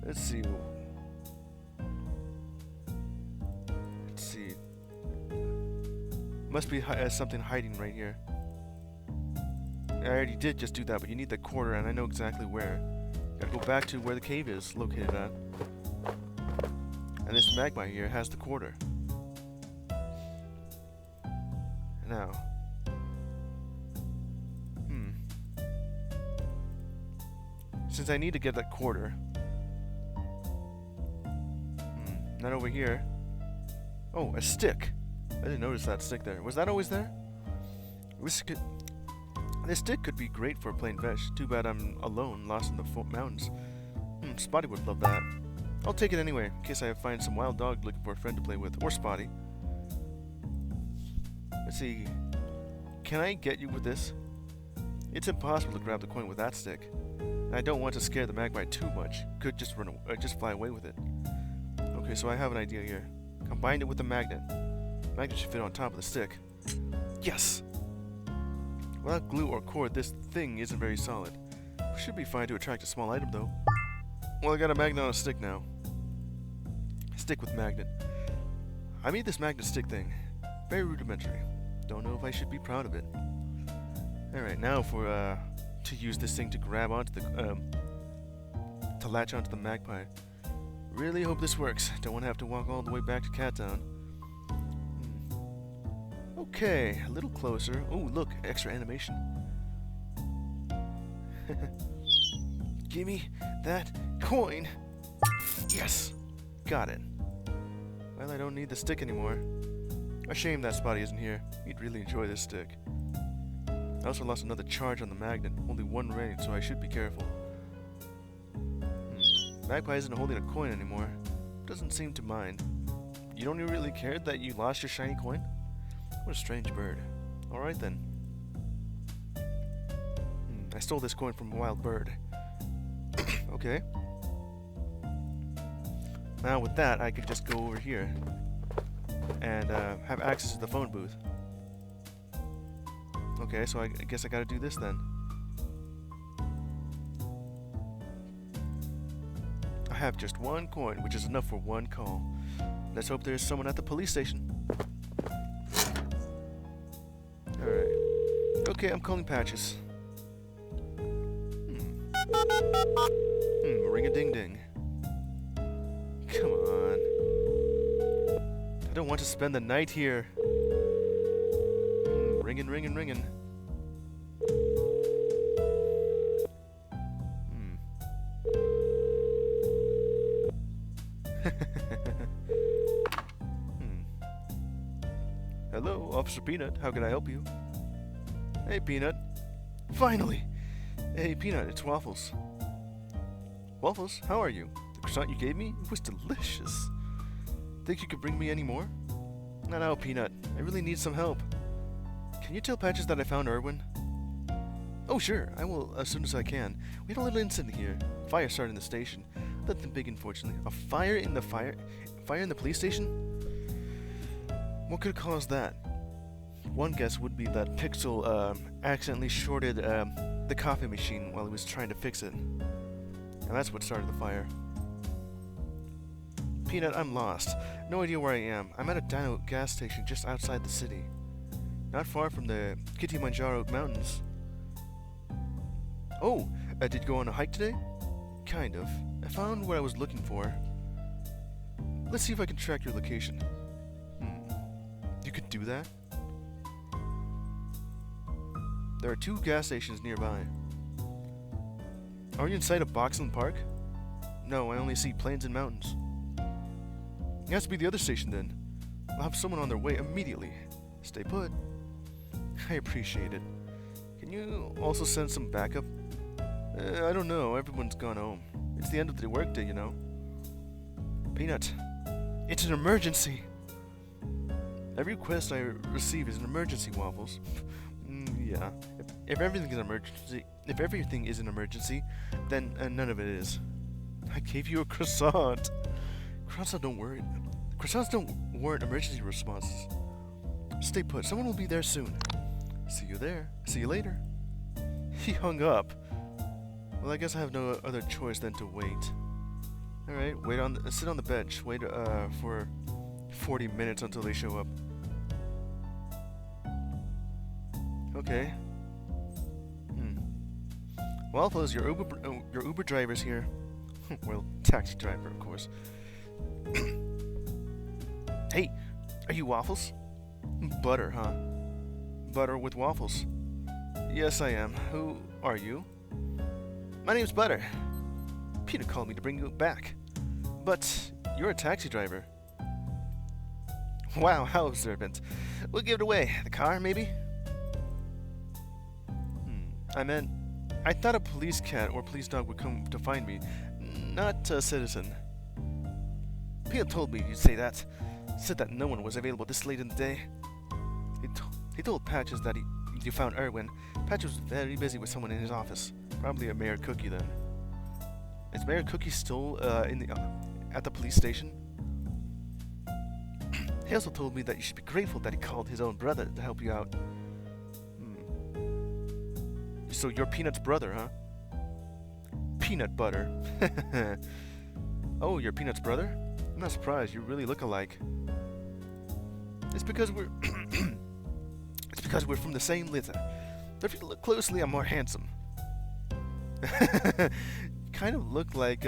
S1: Let's see. Must be something hiding right here. I already did just do that, but you need the quarter, and I know exactly where. Gotta go back to where the cave is located at. And this magma here has the quarter. Now. Since I need to get that quarter. Not over here. Oh, a stick. I didn't notice that stick there. Was that always there? This stick could be great for playing fetch. Too bad I'm alone, lost in the mountains. Spotty would love that. I'll take it anyway, in case I find some wild dog looking for a friend to play with. Or Spotty. Let's see. Can I get you with this? It's impossible to grab the coin with that stick. And I don't want to scare the magpie too much. Could just just fly away with it. Okay, so I have an idea here. Combine it with the magnet. Magnet should fit on top of the stick. Yes! Without glue or cord, this thing isn't very solid. Should be fine to attract a small item, though. Well, I got a magnet on a stick now. Stick with magnet. I made this magnet stick thing. Very rudimentary. Don't know if I should be proud of it. Alright, now to use this thing to grab onto the, to latch onto the magpie. Really hope this works. Don't want to have to walk all the way back to Cat Town. Okay, a little closer. Oh, look, extra animation. Gimme that coin! Yes! Got it. Well, I don't need the stick anymore. A shame that Spotty isn't here. He'd really enjoy this stick. I also lost another charge on the magnet. Only one range, so I should be careful. Magpie isn't holding a coin anymore. Doesn't seem to mind. You don't even really care that you lost your shiny coin? What a strange bird. Alright then. I stole this coin from a wild bird. Okay. Now with that, I could just go over here and have access to the phone booth. Okay, so I guess I gotta do this then. I have just one coin, which is enough for one call. Let's hope there's someone at the police station. Alright. Okay, I'm calling Patches. Ring-a-ding-ding. Come on. I don't want to spend the night here. Ringing, ringing, ringing. Hello, Officer Peanut. How can I help you? Hey, Peanut. Finally! Hey, Peanut, it's Waffles. Waffles, how are you? The croissant you gave me was delicious. Think you could bring me any more? Not now, Peanut. I really need some help. Can you tell Patches that I found Irwin? Oh, sure. I will as soon as I can. We had a little incident here. Fire started in the station. Nothing big, unfortunately. A fire in the fire in the police station? What could have caused that? One guess would be that Pixel accidentally shorted the coffee machine while he was trying to fix it. And that's what started the fire. Peanut, I'm lost. No idea where I am. I'm at a dino gas station just outside the city. Not far from the Kilimanjaro Mountains. Oh, did you go on a hike today? Kind of. I found what I was looking for. Let's see if I can track your location. You could do that? There are 2 gas stations nearby. Are you inside of Boxland Park? No, I only see plains and mountains. It has to be the other station then. I'll have someone on their way immediately. Stay put. I appreciate it. Can you also send some backup? I don't know, everyone's gone home. It's the end of the workday, you know. Peanut, it's an emergency! Every request I receive is an emergency, Waffles. Yeah. If everything is an emergency, then none of it is. I gave you a croissant. Croissants don't warrant emergency responses. Stay put. Someone will be there soon. See you there. See you later. He hung up. Well, I guess I have no other choice than to wait. All right. Sit on the bench. Wait for 40 minutes until they show up. Okay. Waffles, your Uber driver's here. Well, taxi driver, of course. Hey, are you Waffles? Butter, huh? Butter with Waffles. Yes, I am. Who are you? My name's Butter. Peanut called me to bring you back. But you're a taxi driver. Wow, how observant. We'll give it away. The car, maybe? I thought a police cat or police dog would come to find me, not a citizen. Peanut told me you'd say that. Said that no one was available this late in the day. He told Patches that you found Irwin. Patches was very busy with someone in his office. Probably a Mayor Cookie then. Is Mayor Cookie still at the police station? He also told me that you should be grateful that he called his own brother to help you out. So you're Peanut's brother, huh? Peanut butter. Oh, you're Peanut's brother? I'm not surprised. You really look alike. It's because we're... it's because we're from the same litter. But if you look closely, I'm more handsome. Kind of look like,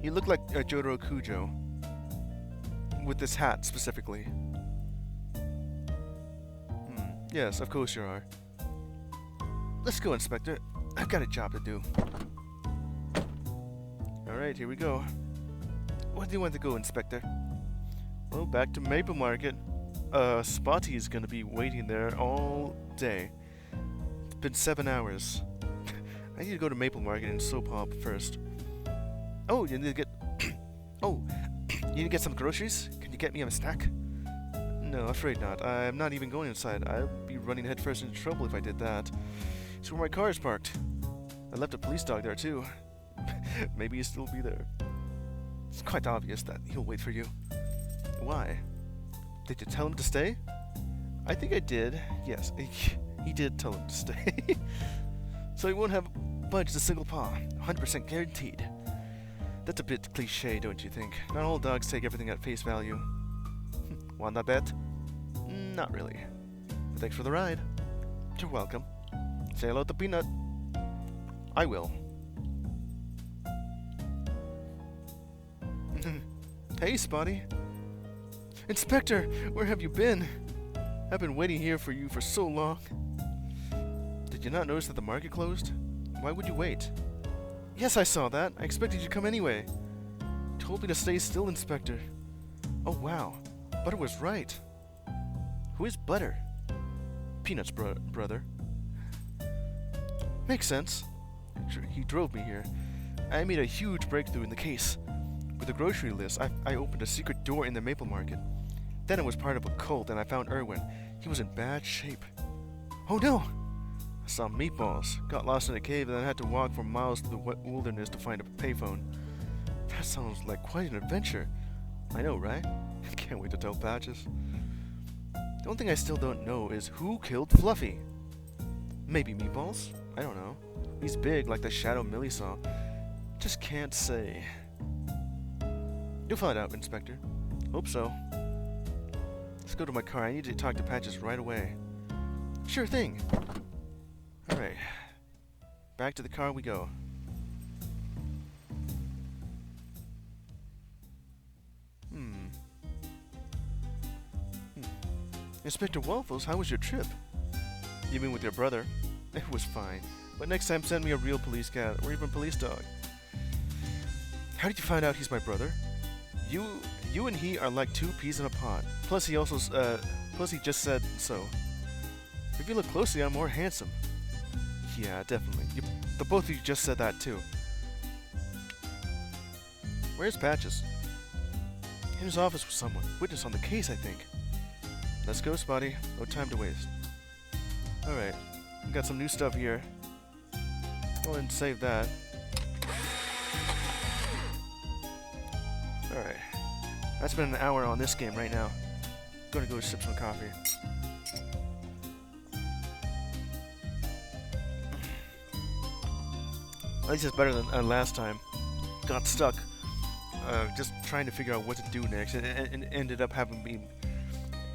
S1: You look like Jotaro Kujo. With this hat, specifically. Yes, of course you are. Let's go, Inspector. I've got a job to do. Alright, here we go. Where do you want to go, Inspector? Well, back to Maple Market. Spotty is gonna be waiting there all day. It's been 7 hours. I need to go to Maple Market and soap hop first. Oh, you need to get... oh, you need to get some groceries? Can you get me a snack? No, afraid not. I'm not even going inside. I'd be running headfirst into trouble if I did that. It's where my car is parked. I left a police dog there, too. Maybe he'll still be there. It's quite obvious that he'll wait for you. Why? Did you tell him to stay? I think I did. Yes, he did tell him to stay. So he won't have budged a single paw. 100% guaranteed. That's a bit cliche, don't you think? Not all dogs take everything at face value. Want that bet? Not really. But thanks for the ride. You're welcome. Say hello to Peanut. I will. Hey, Spotty. Inspector, where have you been? I've been waiting here for you for so long. Did you not notice that the market closed? Why would you wait? Yes, I saw that. I expected you to come anyway. You told me to stay still, Inspector. Oh, wow. Butter was right. Who is Butter? Peanut's brother. Makes sense. He drove me here. I made a huge breakthrough in the case. With the grocery list, I opened a secret door in the Maple Market. Then I was part of a cult and I found Irwin. He was in bad shape. Oh no! I saw meatballs, got lost in a cave, and then had to walk for miles through the wilderness to find a payphone. That sounds like quite an adventure. I know, right? Can't wait to tell Patches. The only thing I still don't know is who killed Fluffy. Maybe Meatballs? I don't know. He's big like the shadow Millie saw. Just can't say. You'll find out, Inspector. Hope so. Let's go to my car. I need to talk to Patches right away. Sure thing. Alright. Back to the car we go. Inspector Waffles, how was your trip? You mean with your brother? It was fine. But next time send me a real police cat or even police dog. How did you find out he's my brother? You and he are like 2 peas in a pod. Plus he just said so. If you look closely, I'm more handsome. Yeah, definitely. The both of you just said that too. Where's Patches? In his office with someone. Witness on the case, I think. Let's go, Spotty. No time to waste. Alright. We got some new stuff here. Go ahead and save that. Alright. That's been an hour on this game right now. Gonna go sip some coffee. At least it's better than last time. Got stuck. Just trying to figure out what to do next. And ended up having me...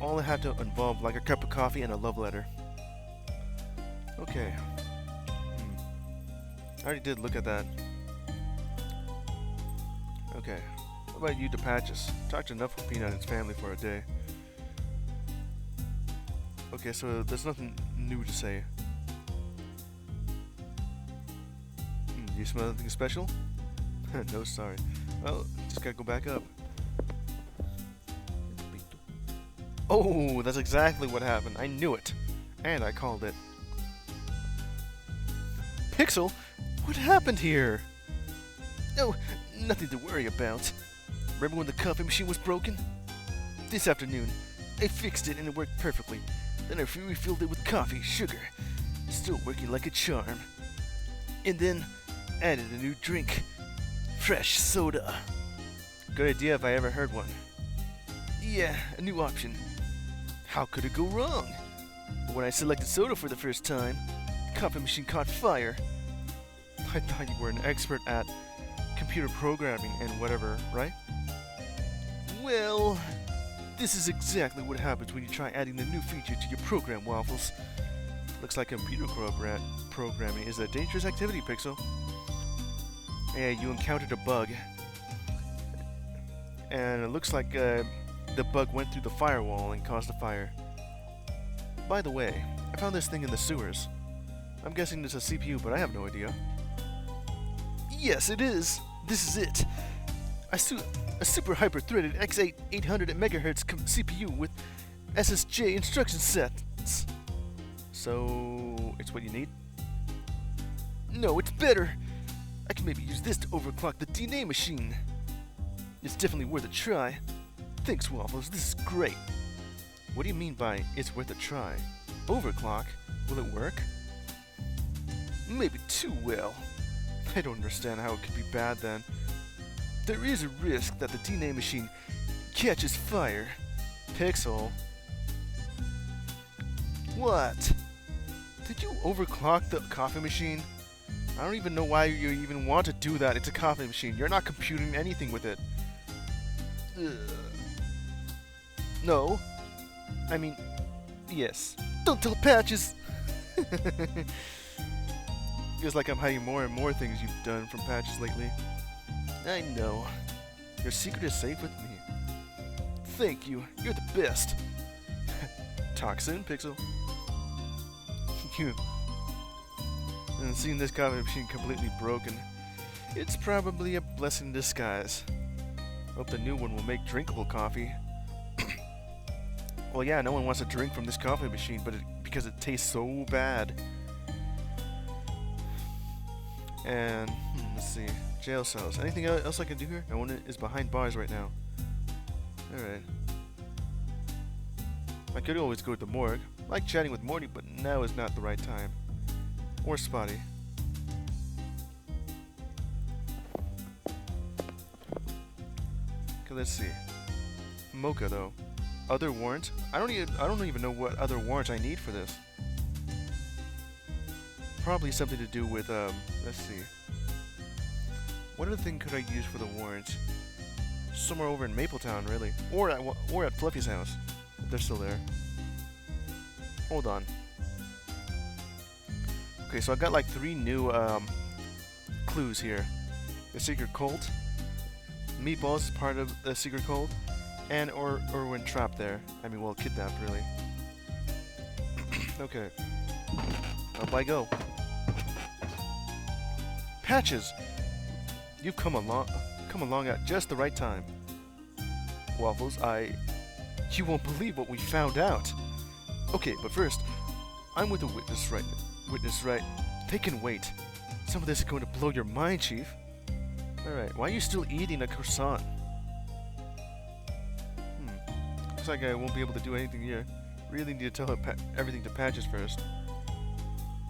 S1: All it had to involve like a cup of coffee and a love letter. Okay. I already did look at that. Okay. What about you to Patches? Talked enough with Peanut and his family for a day. Okay, so there's nothing new to say. You smell anything special? No, sorry. Well, just gotta go back up. Oh, that's exactly what happened. I knew it. And I called it. Pixel? What happened here? No, nothing to worry about. Remember when the coffee machine was broken? This afternoon, I fixed it and it worked perfectly. Then I refilled it with coffee, sugar. Still working like a charm. And then, added a new drink. Fresh soda. Good idea if I ever heard one. Yeah, a new option. How could it go wrong?
S2: But when I selected soda for the first time, the coffee machine caught fire.
S1: I thought you were an expert at computer programming and whatever, right?
S2: Well, this is exactly what happens when you try adding a new feature to your program, Waffles.
S1: Looks like computer programming is a dangerous activity, Pixel. Hey, you encountered a bug. And it looks like the bug went through the firewall and caused a fire. By the way, I found this thing in the sewers. I'm guessing it's a CPU, but I have no idea.
S2: Yes, it is. This is it. A super hyper-threaded X8 800 MHz CPU with SSJ instruction sets.
S1: So, it's what you need?
S2: No, it's better. I can maybe use this to overclock the DNA machine. It's definitely worth a try. Thanks, Waffles. This is great.
S1: What do you mean by it's worth a try? Overclock? Will it work?
S2: Maybe too well.
S1: I don't understand how it could be bad then.
S2: There is a risk that the DNA machine catches fire.
S1: Pixel.
S2: What?
S1: Did you overclock the coffee machine? I don't even know why you even want to do that. It's a coffee machine. You're not computing anything with it.
S2: No.
S1: I mean, yes.
S2: Don't tell Patches!
S1: Feels like I'm hiding more and more things you've done from Patches lately.
S2: I know.
S1: Your secret is safe with me.
S2: Thank you. You're the best.
S1: Talk soon, Pixel. And seeing this coffee machine completely broken, it's probably a blessing in disguise. Hope the new one will make drinkable coffee. Well, yeah, no one wants to drink from this coffee machine, but because it tastes so bad. And let's see, jail cells. Anything else I can do here? No one is behind bars right now. All right. I could always go to the morgue. I like chatting with Morty, but now is not the right time. Or Spotty. Okay, let's see. Mocha though. Other warrant? I don't even know what other warrant I need for this. Probably something to do with let's see. What other thing could I use for the warrant? Somewhere over in Mapletown, really, or at Fluffy's house. If they're still there. Hold on. Okay, so I've got like 3 new clues here. The secret cult. Meatballs is part of the secret cult. And or when trapped there. I mean, well, kidnapped, really. Okay. Up I go. Patches! You've come along at just the right time. Waffles, you won't believe what we found out. Okay, but first, I'm with a witness right. They can wait. Some of this is going to blow your mind, Chief. Alright, why are you still eating a croissant? Looks like I won't be able to do anything here. Really need to tell everything to Patches first.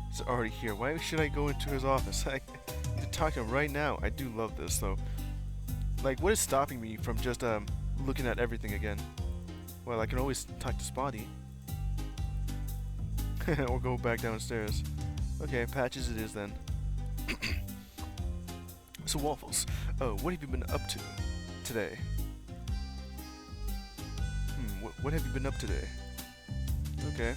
S1: It's already here. Why should I go into his office? I need to talk to him right now. I do love this, though. Like, what is stopping me from just looking at everything again? Well, I can always talk to Spotty. Or go back downstairs. Okay, Patches it is then. So Waffles, what have you been up to today? What have you been up today? Okay.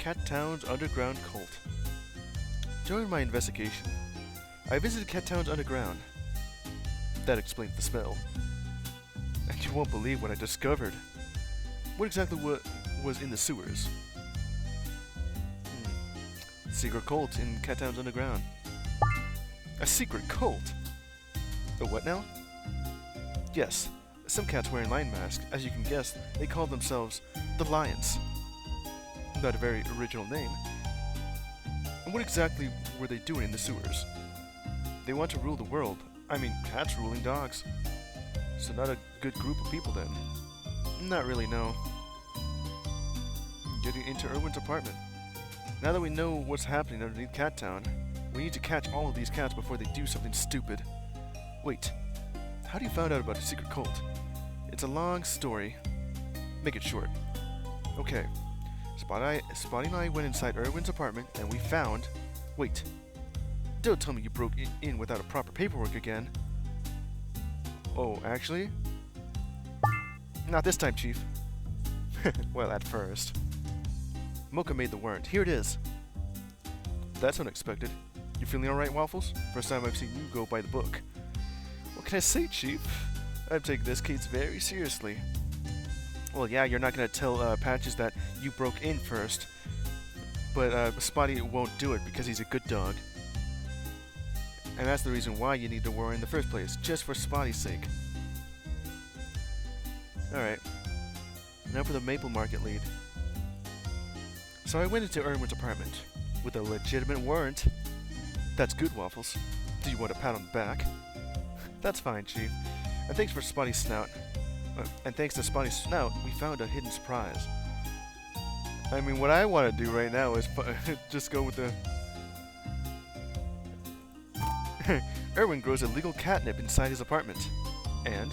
S1: Cat Town's underground cult. During my investigation, I visited Cat Town's underground. That explains the smell. And you won't believe what I discovered. What exactly was in the sewers? Secret cult in Cat Town's underground. A secret cult? A what now? Yes, some cats wearing lion masks. As you can guess, they call themselves the Lions. Not a very original name. And what exactly were they doing in the sewers? They want to rule the world. I mean, cats ruling dogs. So not a good group of people then. Not really, no. Getting into Irwin's apartment. Now that we know what's happening underneath Cat Town, we need to catch all of these cats before they do something stupid. Wait, how do you find out about a secret cult? It's a long story. Make it short. Okay, Spotty and I went inside Irwin's apartment and we found... Wait. Don't tell me you broke in without a proper paperwork again. Oh, actually? Not this time, Chief. Well, at first. Mocha made the warrant. Here it is. That's unexpected. You feeling alright, Waffles? First time I've seen you go by the book. What can I say, Chief? I'm taking this case very seriously. Well, yeah, you're not going to tell Patches that you broke in first. But Spotty won't do it because he's a good dog. And that's the reason why you need the warrant in the first place, just for Spotty's sake. Alright. Now for the Maple Market lead. So I went into Irwin's apartment with a legitimate warrant. That's good, Waffles. Do you want a pat on the back? That's fine, Chief. And thanks for Spotty's snout. And thanks to Spotty's snout, we found a hidden surprise. I mean, what I want to do right now is just go with the... Irwin grows illegal catnip inside his apartment. And?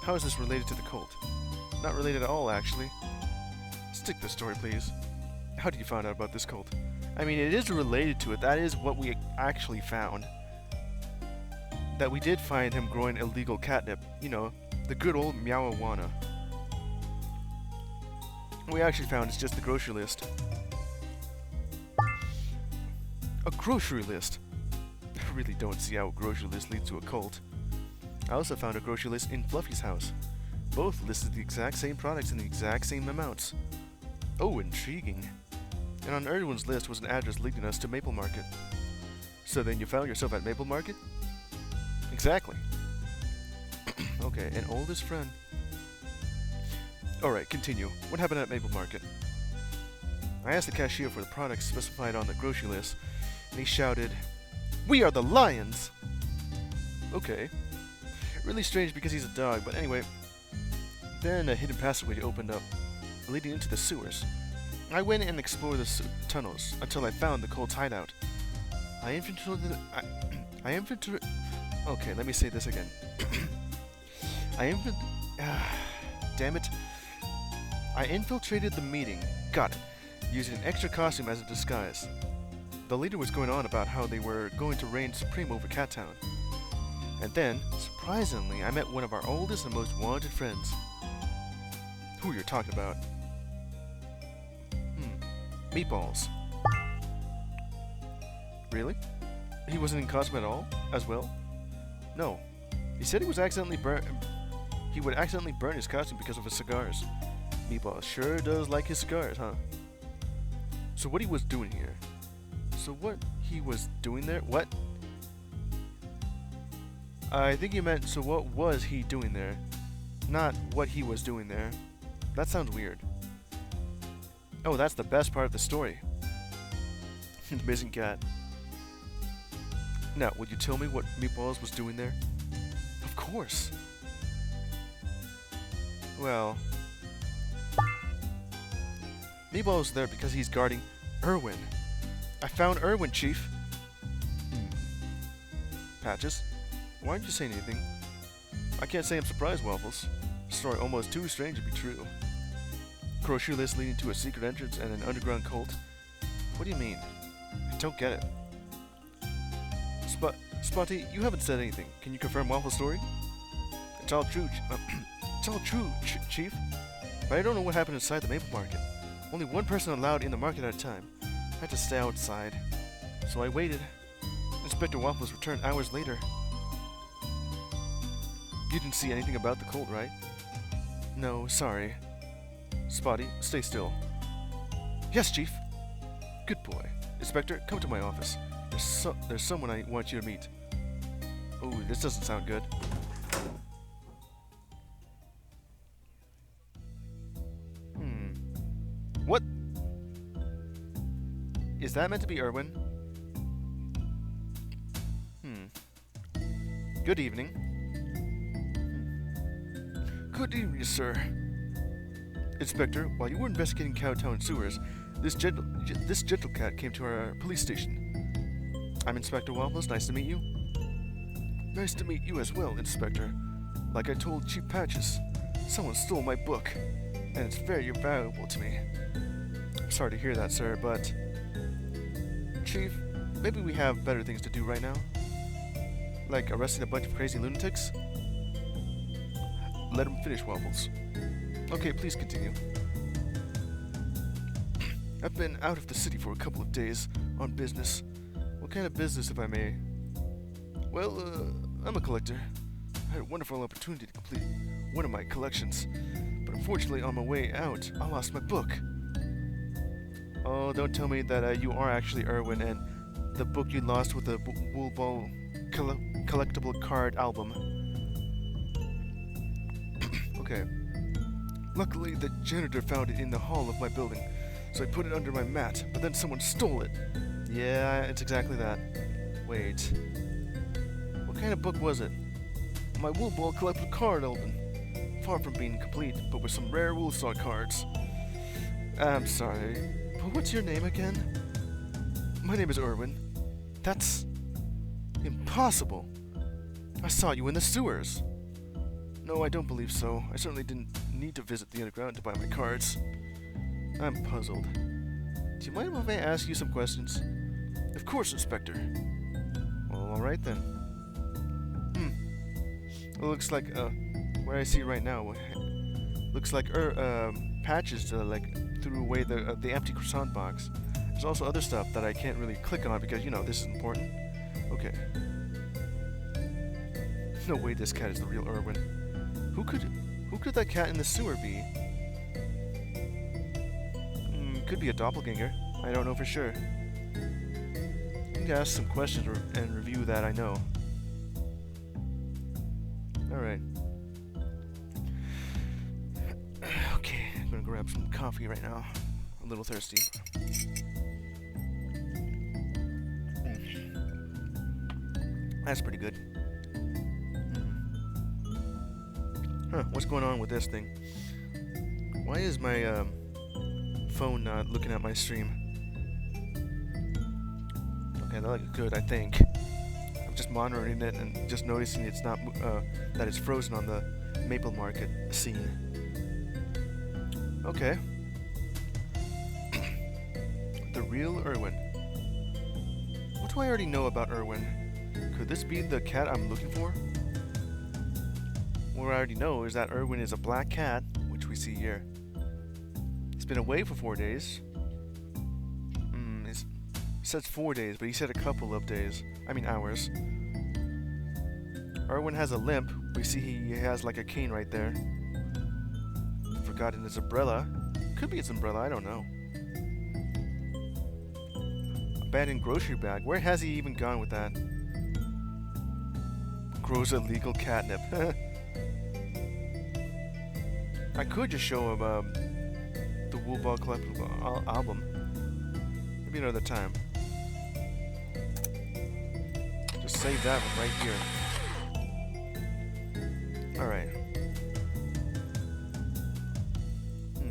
S1: How is this related to the cult? Not related at all, actually. Stick to the story, please. How did you find out about this cult? I mean, it is related to it. That is what we actually found. That we did find him growing illegal catnip. You know, the good old marijuana. What we actually found is just the grocery list. A grocery list? I really don't see how a grocery list leads to a cult. I also found a grocery list in Fluffy's house. Both listed the exact same products in the exact same amounts. Oh, intriguing. And on Irwin's list was an address leading us to Maple Market. So then you found yourself at Maple Market? Exactly. Okay, an oldest friend. Alright, continue. What happened at Maple Market? I asked the cashier for the products specified on the grocery list, and he shouted, "We are the Lions!" Okay. Really strange because he's a dog, but anyway. Then a hidden passageway opened up, leading into the sewers. I went and explored the tunnels until I found the cult's hideout. I infiltrated... Okay, let me say this again. Damn it. I infiltrated the meeting. Got it. Using an extra costume as a disguise. The leader was going on about how they were going to reign supreme over Cat Town. And then, surprisingly, I met one of our oldest and most wanted friends. Who you're talking about? Meatballs. Really? He wasn't in costume at all? As well? No. He said he would accidentally burn his costume because of his cigars. Meatballs sure does like his cigars, huh? So what he was doing here? So what he was doing there? What? I think you meant, so what was he doing there? Not what he was doing there. That sounds weird. Oh, that's the best part of the story. The missing cat. Now, would you tell me what Meatballs was doing there? Of course. Well... Meatballs was there because he's guarding Irwin. I found Irwin, Chief. Patches? Why aren't you saying anything? I can't say I'm surprised, Waffles. Story almost too strange to be true. Grocery list leading to a secret entrance and an underground cult. What do you mean? I don't get it. Spotty, you haven't said anything. Can you confirm Waffle's story? It's all true. It's all true, Chief. But I don't know what happened inside the Maple Market. Only one person allowed in the market at a time. I had to stay outside. So I waited. Inspector Waffles returned hours later. You didn't see anything about the cult, right? No, sorry. Spotty, stay still. Yes, Chief. Good boy. Inspector, come to my office. There's someone I want you to meet. Oh, this doesn't sound good. What? Is that meant to be Irwin? Good evening. Good evening, sir. Inspector, while you were investigating Cowtown sewers, this gentle cat came to our police station. I'm Inspector Waffles. Nice to meet you. Nice to meet you as well, Inspector. Like I told Chief Patches, someone stole my book, and it's very valuable to me. Sorry to hear that, sir, but... Chief, maybe we have better things to do right now? Like arresting a bunch of crazy lunatics? Let him finish, Waffles. Okay, please continue. I've been out of the city for a couple of days on business. What kind of business, if I may? Well, I'm a collector. I had a wonderful opportunity to complete one of my collections, but unfortunately on my way out, I lost my book. Oh, don't tell me that you are actually Irwin and the book you lost with the Wool Ball collectible card album. Okay. Luckily, the janitor found it in the hall of my building, so I put it under my mat, but then someone stole it. Yeah, it's exactly that. Wait. What kind of book was it? My Wool Ball collectible card album. Far from being complete, but with some rare Woolsaw cards. I'm sorry, but what's your name again? My name is Irwin. That's... impossible. I saw you in the sewers. No, I don't believe so. I certainly didn't need to visit the underground to buy my cards. I'm puzzled. Do you mind if I ask you some questions? Of course, Inspector. Well, alright then. It looks like, where I see right now, looks like, patches to, like, threw away the empty croissant box. There's also other stuff that I can't really click on because, you know, this is important. Okay. No way this cat is the real Irwin. Who could that cat in the sewer be? Could be a doppelganger. I don't know for sure. I need to ask some questions and review that I know. Alright. Okay, I'm gonna grab some coffee right now. I'm a little thirsty. That's pretty good. Huh, what's going on with this thing? Why is my phone not looking at my stream? Okay, that looks good, I think. I'm just monitoring it and just noticing it's not that it's frozen on the Maple Market scene. Okay. The real Irwin. What do I already know about Irwin? Could this be the cat I'm looking for? What I already know is that Irwin is a black cat, which we see here. He's been away for 4 days. It says 4 days, but he said a couple of days. I mean hours. Irwin has a limp. We see he has like a cane right there. Forgotten his umbrella. Could be his umbrella, I don't know. Abandoned grocery bag. Where has he even gone with that? Grows illegal catnip. I could just show him the Wool Ball collectible album. Maybe another time. Just save that one right here. Alright.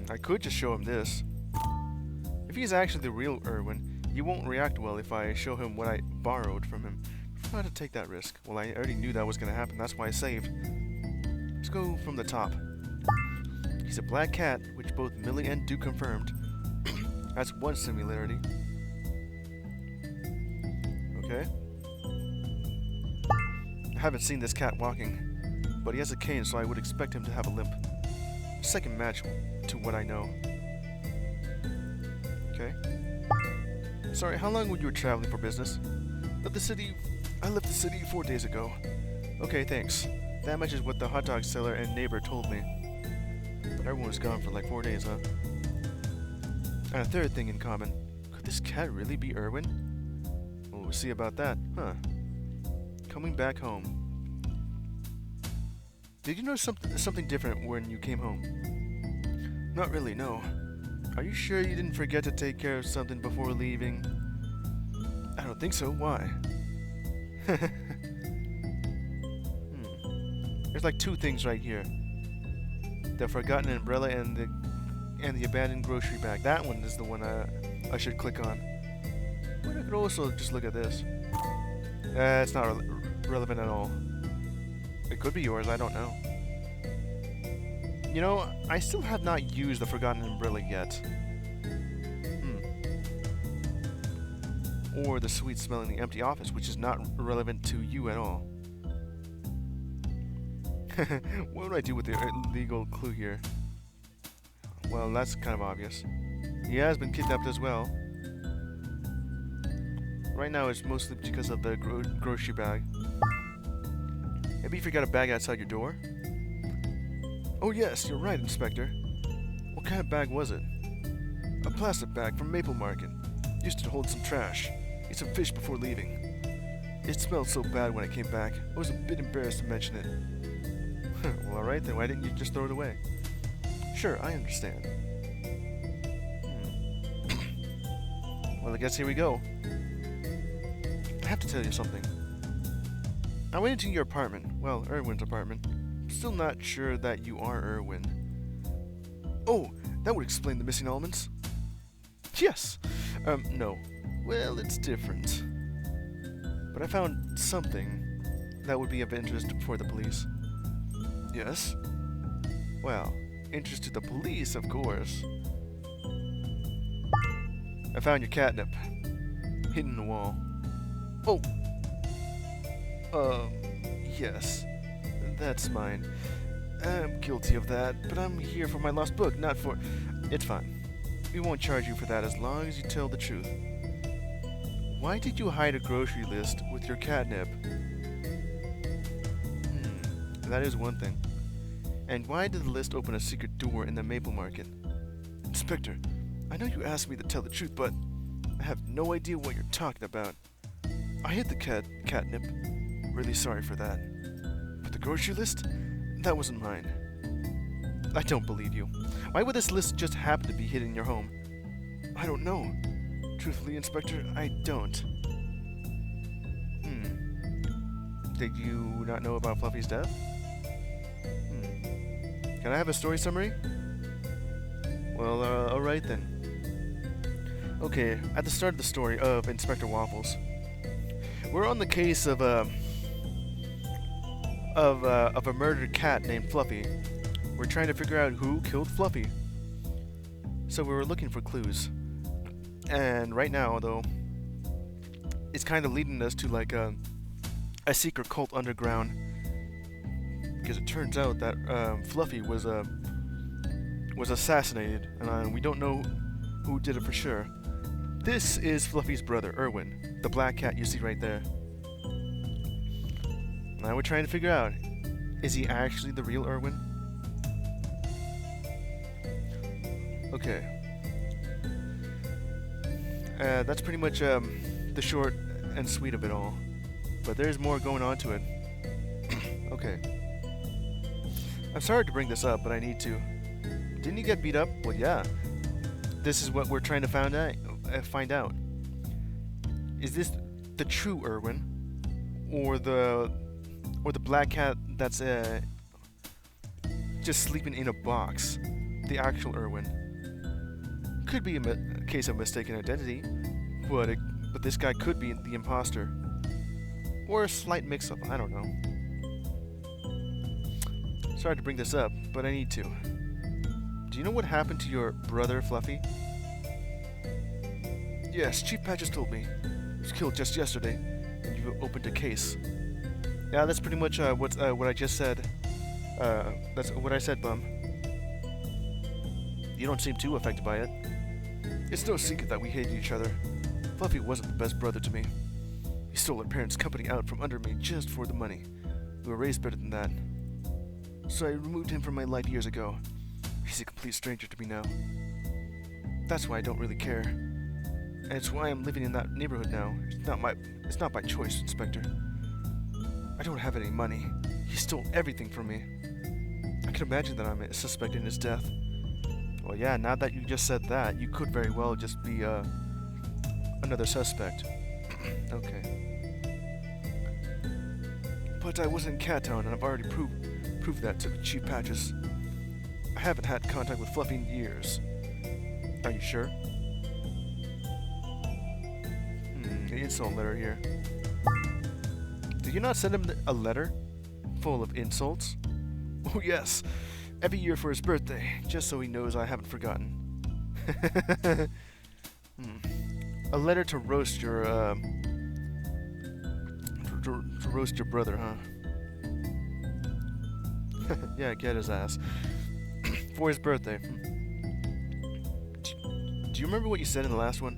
S1: I could just show him this. If he's actually the real Irwin, he won't react well if I show him what I borrowed from him. How to take that risk? Well, I already knew that was going to happen. That's why I saved. Let's go from the top. He's a black cat, which both Millie and Duke confirmed. That's one similarity. Okay. I haven't seen this cat walking, but he has a cane, so I would expect him to have a limp. Second match to what I know. Okay. Sorry, how long were you traveling for business? I left the city 4 days ago. Okay, thanks. That matches what the hot dog seller and neighbor told me. Everyone was gone for like 4 days, huh? And a third thing in common. Could this cat really be Irwin? Well, we'll see about that, huh? Coming back home. Did you notice something different when you came home? Not really, no. Are you sure you didn't forget to take care of something before leaving? I don't think so. Why? There's like two things right here. The forgotten umbrella and the abandoned grocery bag. That one is the one I should click on. But I could also just look at this. It's not relevant at all. It could be yours, I don't know. You know, I still have not used the forgotten umbrella yet. or the sweet smell in the empty office, which is not relevant to you at all. What would I do with the illegal clue here? Well, that's kind of obvious. He has been kidnapped as well. Right now it's mostly because of the grocery bag. Maybe you forgot a bag outside your door? Oh yes, you're right, Inspector. What kind of bag was it? A plastic bag from Maple Market. Used to hold some trash. Eat some fish before leaving. It smelled so bad when I came back. I was a bit embarrassed to mention it. Well, alright then, why didn't you just throw it away? Sure, I understand. Well, I guess here we go. I have to tell you something. I went into your apartment. Well, Irwin's apartment. I'm still not sure that you are Irwin. Oh, that would explain the missing elements. Yes. No. Well, it's different. But I found something that would be of interest for the police. Yes? Well, interest to the police, of course. I found your catnip. Hidden in the wall. Oh! Yes. That's mine. I'm guilty of that, but I'm here for my lost book, not for... It's fine. We won't charge you for that as long as you tell the truth. Why did you hide a grocery list with your catnip? That is one thing. And why did the list open a secret door in the Maple Market? Inspector, I know you asked me to tell the truth, but I have no idea what you're talking about. I hid the catnip. Really sorry for that. But the grocery list? That wasn't mine. I don't believe you. Why would this list just happen to be hidden in your home? I don't know. Truthfully, Inspector, I don't. Did you not know about Fluffy's death? Can I have a story summary? Well, alright then. Okay, at the start of the story of Inspector Waffles, we're on the case of a murdered cat named Fluffy. We're trying to figure out who killed Fluffy. So we were looking for clues. And right now, though, it's kind of leading us to like a secret cult underground. Because it turns out that Fluffy was assassinated, and we don't know who did it for sure. This is Fluffy's brother, Irwin, the black cat you see right there. Now we're trying to figure out, is he actually the real Irwin? Okay. That's pretty much the short and sweet of it all. But there's more going on to it. Okay. I'm sorry to bring this up, but I need to. Didn't you get beat up? Well, yeah. This is what we're trying to find out. Is this the true Irwin, or the black cat that's just sleeping in a box? The actual Irwin. Could be a case of mistaken identity, but this guy could be the imposter, or a slight mix-up. I don't know. Sorry to bring this up, but I need to. Do you know what happened to your brother, Fluffy? Yes, Chief Patches told me. He was killed just yesterday, and you opened a case. Yeah, that's pretty much what I just said. That's what I said, Bum. You don't seem too affected by it. It's no secret that we hated each other. Fluffy wasn't the best brother to me. He stole our parents' company out from under me just for the money. We were raised better than that. So I removed him from my life years ago. He's a complete stranger to me now. That's why I don't really care. And it's why I'm living in that neighborhood now. It's not by choice, Inspector. I don't have any money. He stole everything from me. I can imagine that I'm a suspect in his death. Well, yeah, now that you just said that, you could very well just be another suspect. Okay. But I was in Cat Town, and I've already proved that to Chief Patches. I haven't had contact with Fluffy in years. Are you sure? The insult letter here. Did you not send him a letter full of insults? Oh yes, every year for his birthday, just so he knows I haven't forgotten. A letter to roast your, to roast your brother, huh? Yeah, get his ass. For his birthday. Do you remember what you said in the last one?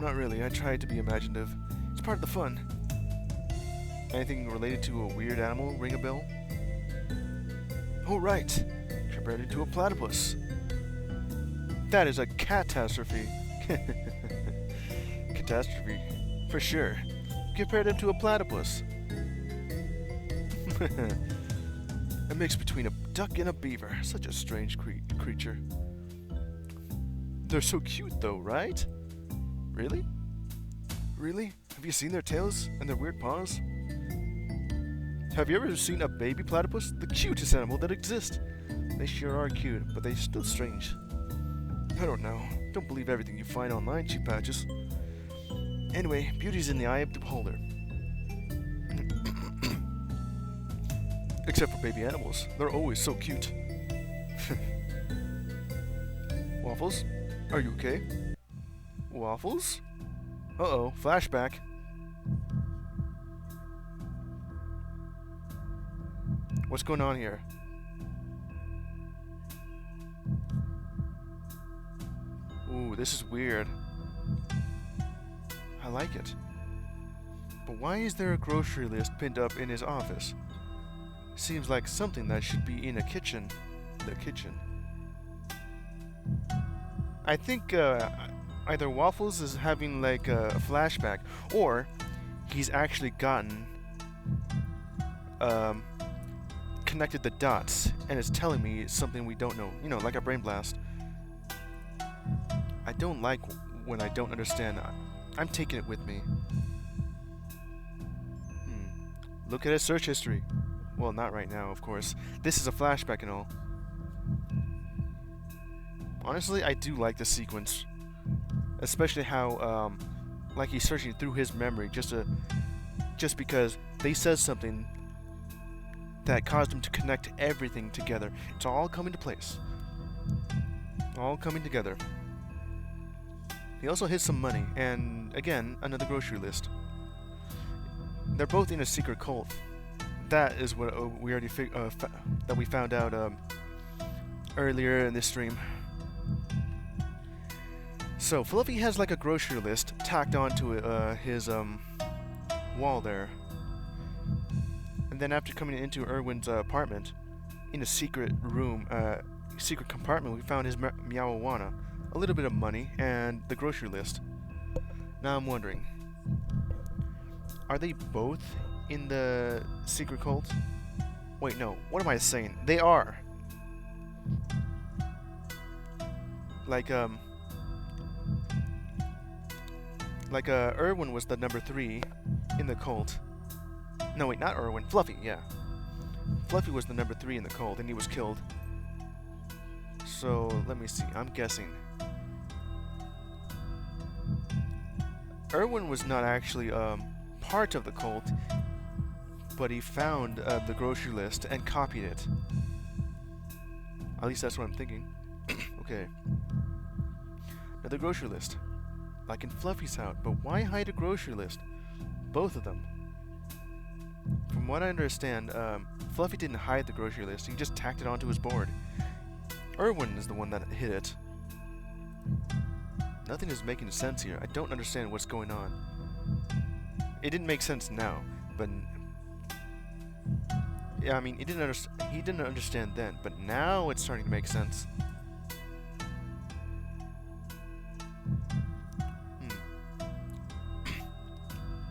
S1: Not really, I tried to be imaginative. It's part of the fun. Anything related to a weird animal ring a bell? Oh, right. Compared it to a platypus. That is a catastrophe. Catastrophe. For sure. Compared him to a platypus. A mix between a duck and a beaver. Such a strange creature. They're so cute though, right? Really? Really? Have you seen their tails and their weird paws? Have you ever seen a baby platypus? The cutest animal that exists. They sure are cute, but they're still strange. I don't know. Don't believe everything you find online, cheap patches. Anyway, beauty's in the eye of the beholder. Except for baby animals. They're always so cute. Waffles? Are you okay? Waffles? Uh-oh, flashback. What's going on here? Ooh, this is weird. I like it. But why is there a grocery list pinned up in his office? Seems like something that should be in a kitchen. The kitchen. I think either Waffles is having like a flashback, or he's actually gotten connected the dots and is telling me something we don't know. You know, like a brain blast. I don't like when I don't understand. I'm taking it with me. Look at his search history. Well, not right now, of course. This is a flashback and all. Honestly, I do like the sequence. Especially how, like he's searching through his memory just because they said something that caused him to connect everything together. It's all coming to place. All coming together. He also hid some money, and again, another grocery list. They're both in a secret cult. That is what we already that we found out earlier in this stream. So Fluffy has like a grocery list tacked onto his wall there. And then after coming into Erwin's apartment, in a secret room, secret compartment, we found his marijuana, a little bit of money, and the grocery list. Now I'm wondering, are they both in the secret cult? Wait, no. What am I saying? They are. Like Erwin was the number 3 in the cult. No, wait, not Erwin. Fluffy, yeah. Fluffy was the number 3 in the cult, and he was killed. So, let me see. I'm guessing. Erwin was not actually part of the cult, but he found the grocery list and copied it. At least that's what I'm thinking. Okay. Now the grocery list. Like in Fluffy's house, but why hide a grocery list? Both of them. From what I understand, Fluffy didn't hide the grocery list, he just tacked it onto his board. Erwin is the one that hid it. Nothing is making sense here. I don't understand what's going on. It didn't make sense now, but yeah, I mean, he didn't understand then, but now it's starting to make sense.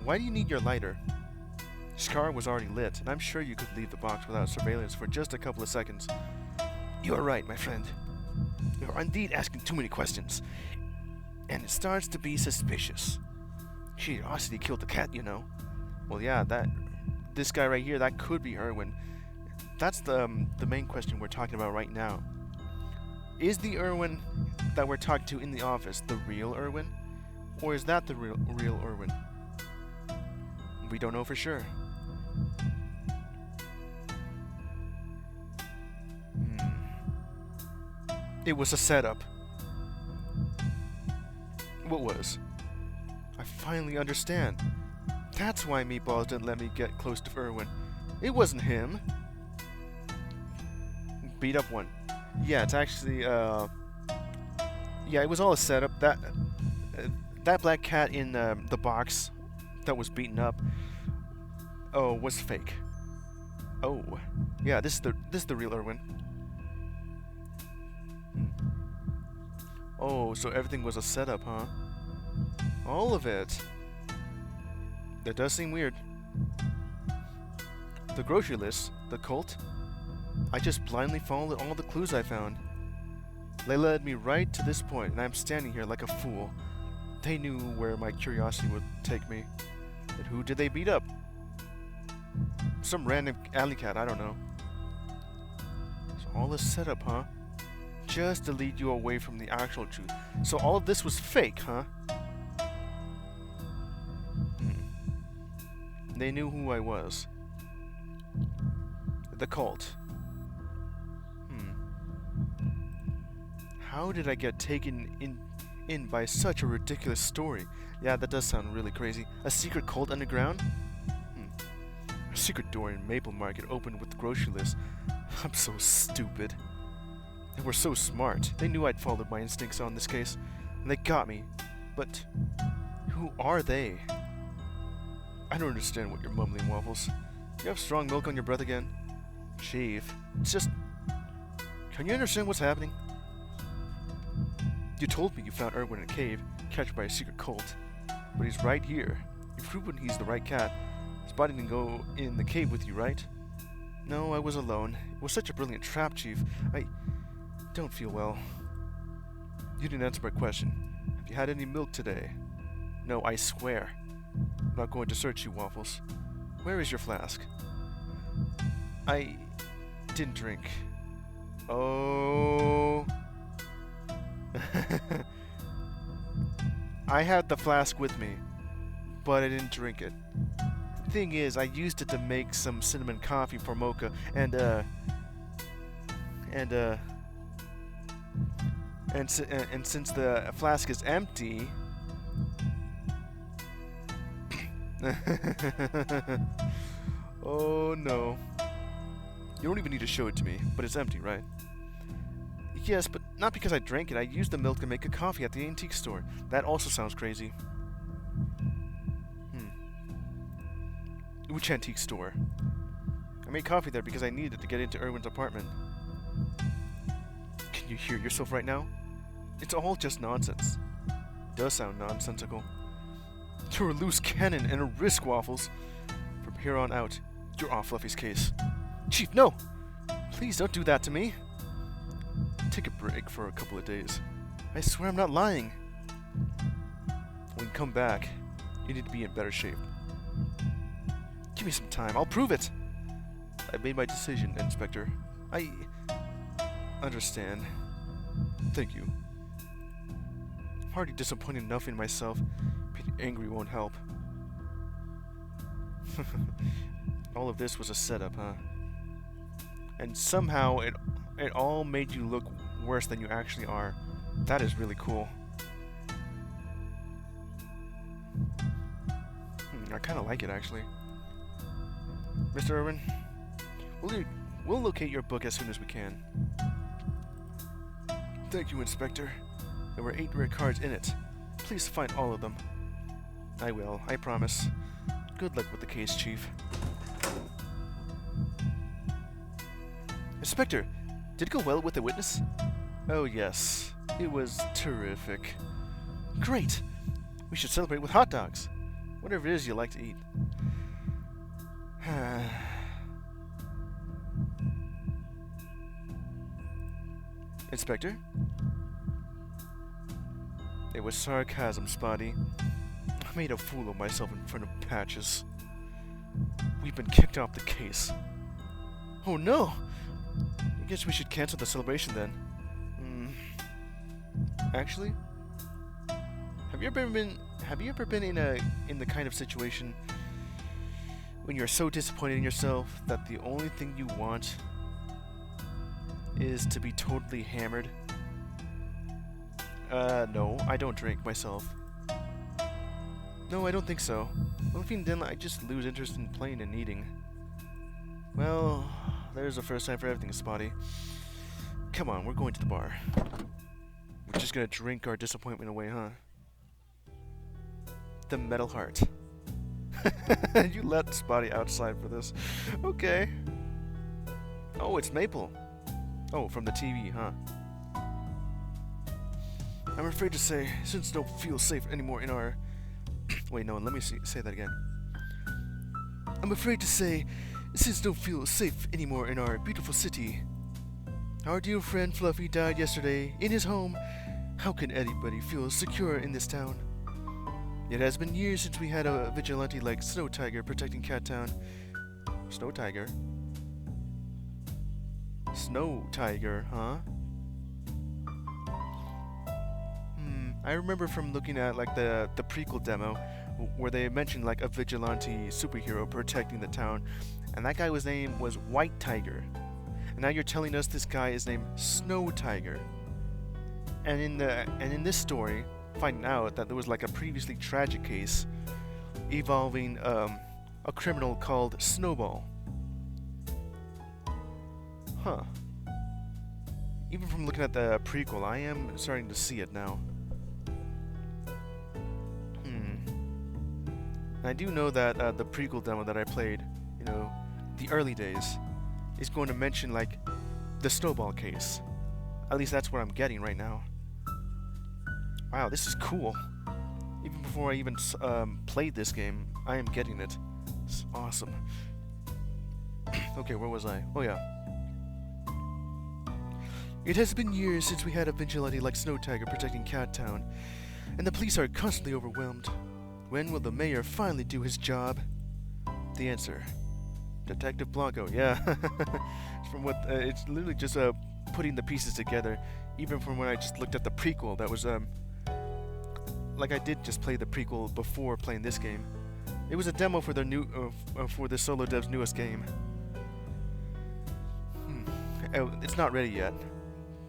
S1: Why do you need your lighter? Scar was already lit, and I'm sure you could leave the box without surveillance for just a couple of seconds. You are right, my friend. You are indeed asking too many questions, and it starts to be suspicious. Curiosity killed the cat, you know. Well, yeah, this guy right here, that could be Erwin. That's the main question we're talking about right now. Is the Erwin that we're talking to in the office the real Erwin? Or is that the real Erwin? We don't know for sure. It was a setup. What was? I finally understand. That's why Meatballs didn't let me get close to Irwin. It wasn't him. Beat up one. Yeah, it's actually, yeah, it was all a setup. That black cat in the box that was beaten up, oh, was fake. Oh, yeah, this is the real Irwin. Oh, so everything was a setup, huh? All of it. That does seem weird. The grocery list, the cult. I just blindly followed all the clues I found. They led me right to this point, and I'm standing here like a fool. They knew where my curiosity would take me. But who did they beat up? Some random alley cat, I don't know. So all this setup, huh? Just to lead you away from the actual truth. So all of this was fake, huh? They knew who I was. The cult. How did I get taken in by such a ridiculous story? Yeah, that does sound really crazy. A secret cult underground? A secret door in Maple Market opened with the grocery list. I'm so stupid. They were so smart. They knew I'd followed my instincts on this case, and they got me. But who are they? I don't understand what you're mumbling, Waffles. You have strong milk on your breath again? Chief, it's just... Can you understand what's happening? You told me you found Irwin in a cave, captured by a secret cult. But he's right here. You've proven he's the right cat. Spotty didn't go in the cave with you, right? No, I was alone. It was such a brilliant trap, Chief. I don't feel well. You didn't answer my question. Have you had any milk today? No, I swear. I'm not going to search you, Waffles. Where is your flask? I didn't drink. Oh... I had the flask with me, but I didn't drink it. The thing is, I used it to make some cinnamon coffee for Mocha, and since the flask is empty... Oh no. You don't even need to show it to me, but it's empty, right? Yes, but not because I drank it. I used the milk to make a coffee at the antique store. That also sounds crazy. Which antique store? I made coffee there because I needed it to get into Irwin's apartment. Can you hear yourself right now? It's all just nonsense. It does sound nonsensical. You're a loose cannon and a risk, Waffles. From here on out, you're off Fluffy's case. Chief, no! Please don't do that to me. Take a break for a couple of days. I swear I'm not lying. When you come back, you need to be in better shape. Give me some time. I'll prove it. I made my decision, Inspector. I understand. Thank you. I'm already disappointed enough in myself. Being angry won't help. All of this was a setup, huh? And somehow it all made you look worse than you actually are. That is really cool. I kind of like it, actually. Mr. Irwin, we'll locate your book as soon as we can. Thank you, Inspector. There were 8 rare cards in it. Please find all of them. I will, I promise. Good luck with the case, Chief. Inspector, did it go well with the witness? Oh yes, it was terrific. Great! We should celebrate with hot dogs. Whatever it is you like to eat. Inspector? It was sarcasm, Spotty. I made a fool of myself in front of Patches. We've been kicked off the case. Oh no! I guess we should cancel the celebration then. Actually, have you ever been in the kind of situation when you're so disappointed in yourself that the only thing you want is to be totally hammered? No, I don't drink myself. No, I don't think so. What if then I just lose interest in playing and eating? Well, there's the first time for everything, Spotty. Come on, we're going to the bar. We're just gonna drink our disappointment away, huh? The Metal Heart. You let Spotty outside for this. Okay. Oh, it's Maple. Oh, from the TV, huh? I'm afraid to say, since don't feel safe anymore in our... Wait, no, let me say that again. I'm afraid to say, since don't feel safe anymore in our beautiful city. Our dear friend Fluffy died yesterday in his home. How can anybody feel secure in this town? It has been years since we had a vigilante like Snow Tiger protecting Cat Town. Snow Tiger? Snow Tiger, huh? I remember from looking at like the prequel demo where they mentioned like a vigilante superhero protecting the town, and that guy name was White Tiger. And now you're telling us this guy is named Snow Tiger. And in this story, finding out that there was like a previously tragic case involving a criminal called Snowball. Huh. Even from looking at the prequel, I am starting to see it now. I do know that the prequel demo that I played, you know, the early days, is going to mention like the Snowball case. At least that's what I'm getting right now. Wow, this is cool. Even before I even played this game, I am getting it. It's awesome. Okay, where was I? Oh yeah. It has been years since we had a vigilante like Snow Tiger protecting Cat Town, and the police are constantly overwhelmed. When will the mayor finally do his job? The answer: Detective Blanco. Yeah. From what it's literally just putting the pieces together. Even from when I just looked at the prequel, that was like I did just play the prequel before playing this game. It was a demo for the new for the Solo Dev's newest game. It's not ready yet,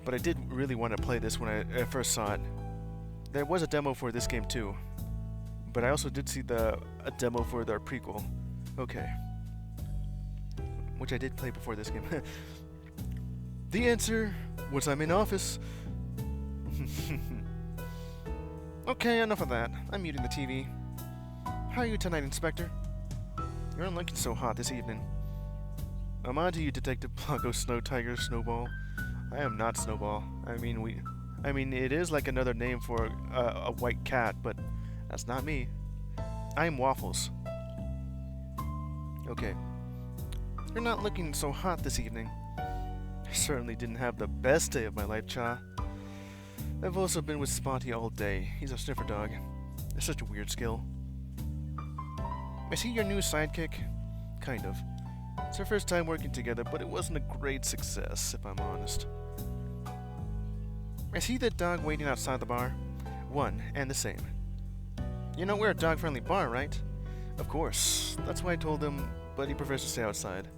S1: but I did really want to play this when I first saw it. There was a demo for this game too, but I also did see a demo for their prequel. Okay. Which I did play before this game. The answer was I'm in office. Okay, enough of that. I'm muting the TV. How are you tonight, Inspector? You're not looking so hot this evening. I'm on to you, Detective Blanco, Snow Tiger, Snowball. I am not Snowball. I mean, it is like another name for a white cat, but that's not me. I am Waffles. Okay. You're not looking so hot this evening. I certainly didn't have the best day of my life, Cha. I've also been with Spotty all day. He's a sniffer dog. It's such a weird skill. Is he your new sidekick? Kind of. It's our first time working together, but it wasn't a great success, if I'm honest. Is he the dog waiting outside the bar? One and the same. You know, we're a dog-friendly bar, right? Of course. That's why I told him, but he prefers to stay outside.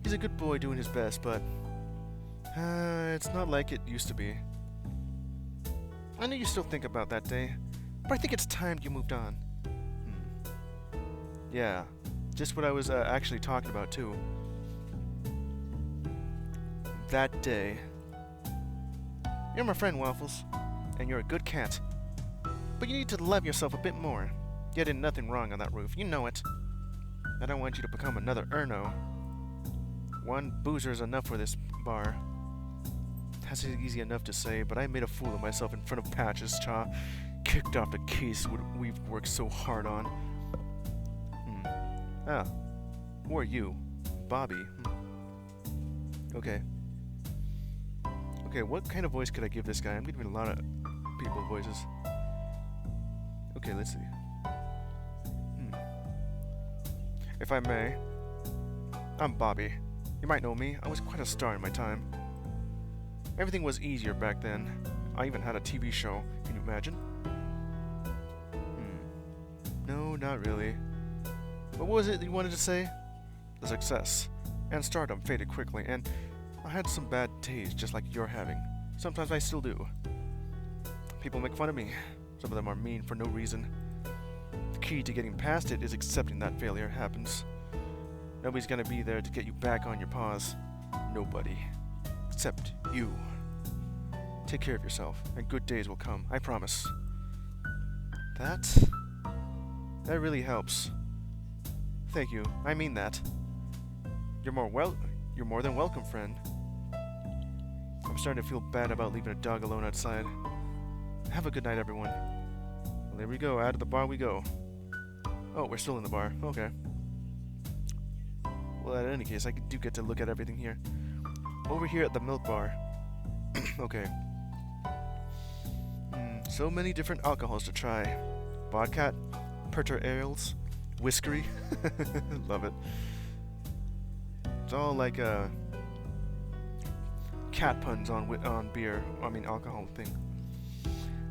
S1: He's a good boy doing his best, but... it's not like it used to be. I know you still think about that day, but I think it's time you moved on. Yeah, just what I was actually talking about, too. That day. You're my friend, Waffles, and you're a good cat. But you need to love yourself a bit more. You did nothing wrong on that roof, you know it. I don't want you to become another Erno. One boozer is enough for this bar. That's easy enough to say, but I made a fool of myself in front of Patches, Cha. Kicked off the case we've worked so hard on. Ah, who are you? Bobby. Okay. Okay, what kind of voice could I give this guy? I'm giving a lot of people voices. Okay, let's see. If I may, I'm Bobby. You might know me. I was quite a star in my time. Everything was easier back then. I even had a TV show. Can you imagine? No, not really. What was it you wanted to say? The success and stardom faded quickly, and I had some bad days just like you're having. Sometimes I still do. People make fun of me. Some of them are mean for no reason. The key to getting past it is accepting that failure happens. Nobody's gonna be there to get you back on your paws. Nobody. Except you. Take care of yourself, and good days will come, I promise. That really helps. Thank you, I mean that. You're more than welcome, friend. I'm starting to feel bad about leaving a dog alone outside. Have a good night, everyone. Well, there we go, out of the bar we go. Oh, we're still in the bar, okay. Well, in any case, I do get to look at everything here. Over here at the milk bar. Okay. So many different alcohols to try. Vodka, Perter ales, whiskery. Love it. It's all like cat puns on beer. I mean alcohol thing.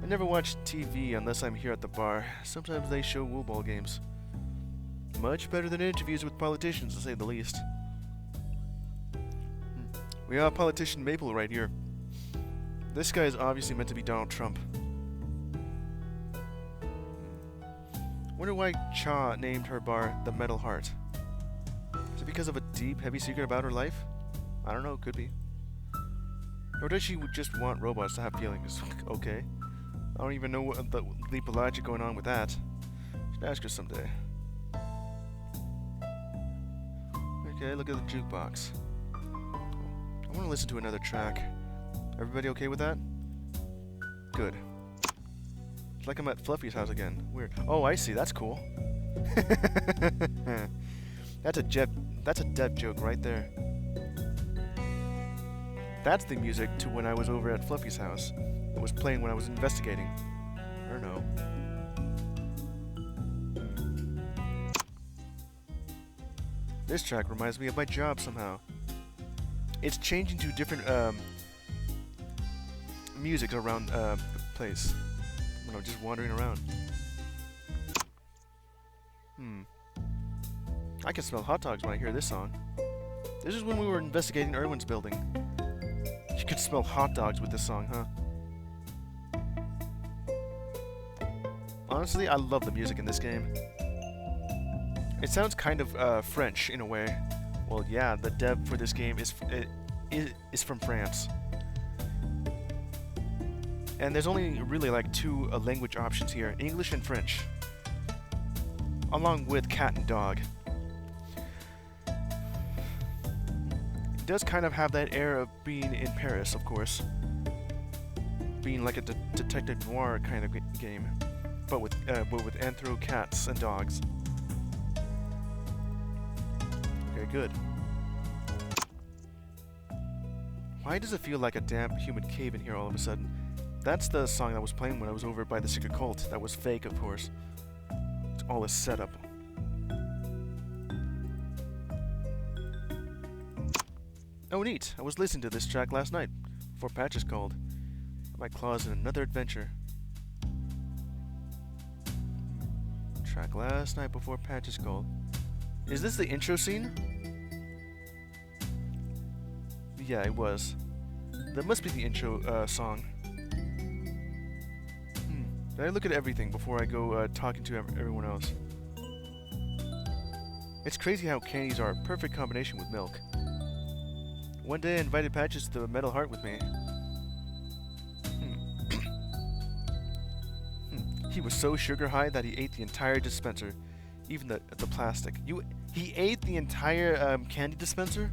S1: I never watch TV unless I'm here at the bar. Sometimes they show wool ball games. Much better than interviews with politicians, to say the least. We have politician Maple right here. This guy is obviously meant to be Donald Trump. Wonder why Cha named her bar the Metal Heart. Is it because of a deep, heavy secret about her life? I don't know, could be. Or does she just want robots to have feelings? Okay. I don't even know what the leap of logic going on with that. Should ask her someday. Okay, look at the jukebox. I want to listen to another track. Everybody okay with that? Good. It's like I'm at Fluffy's house again. Weird. Oh, I see. That's cool. That's a Deb joke right there. That's the music to when I was over at Fluffy's house. It was playing when I was investigating. Or no. This track reminds me of my job somehow. It's changing to different music around the place. When I'm just wandering around. I can smell hot dogs when I hear this song. This is when we were investigating Irwin's building. You could smell hot dogs with this song, huh? Honestly, I love the music in this game. It sounds kind of French in a way. Well, yeah, the dev for this game is from France. And there's only really like two language options here, English and French. Along with cat and dog. It does kind of have that air of being in Paris, of course. Being like a detective noir kind of game. But with anthro cats and dogs. Okay, good. Why does it feel like a damp, humid cave in here all of a sudden? That's the song that was playing when I was over by the secret cult. That was fake, of course. It's all a setup. Oh, neat. I was listening to this track last night, before Patches called. My claws in another adventure. Track last night before Patches called. Is this the intro scene? Yeah, it was. That must be the intro song. Did I look at everything before I go talking to everyone else? It's crazy how candies are a perfect combination with milk. One day I invited Patches to the Metal Heart with me. He was so sugar high that he ate the entire dispenser, even the plastic. He ate the entire candy dispenser?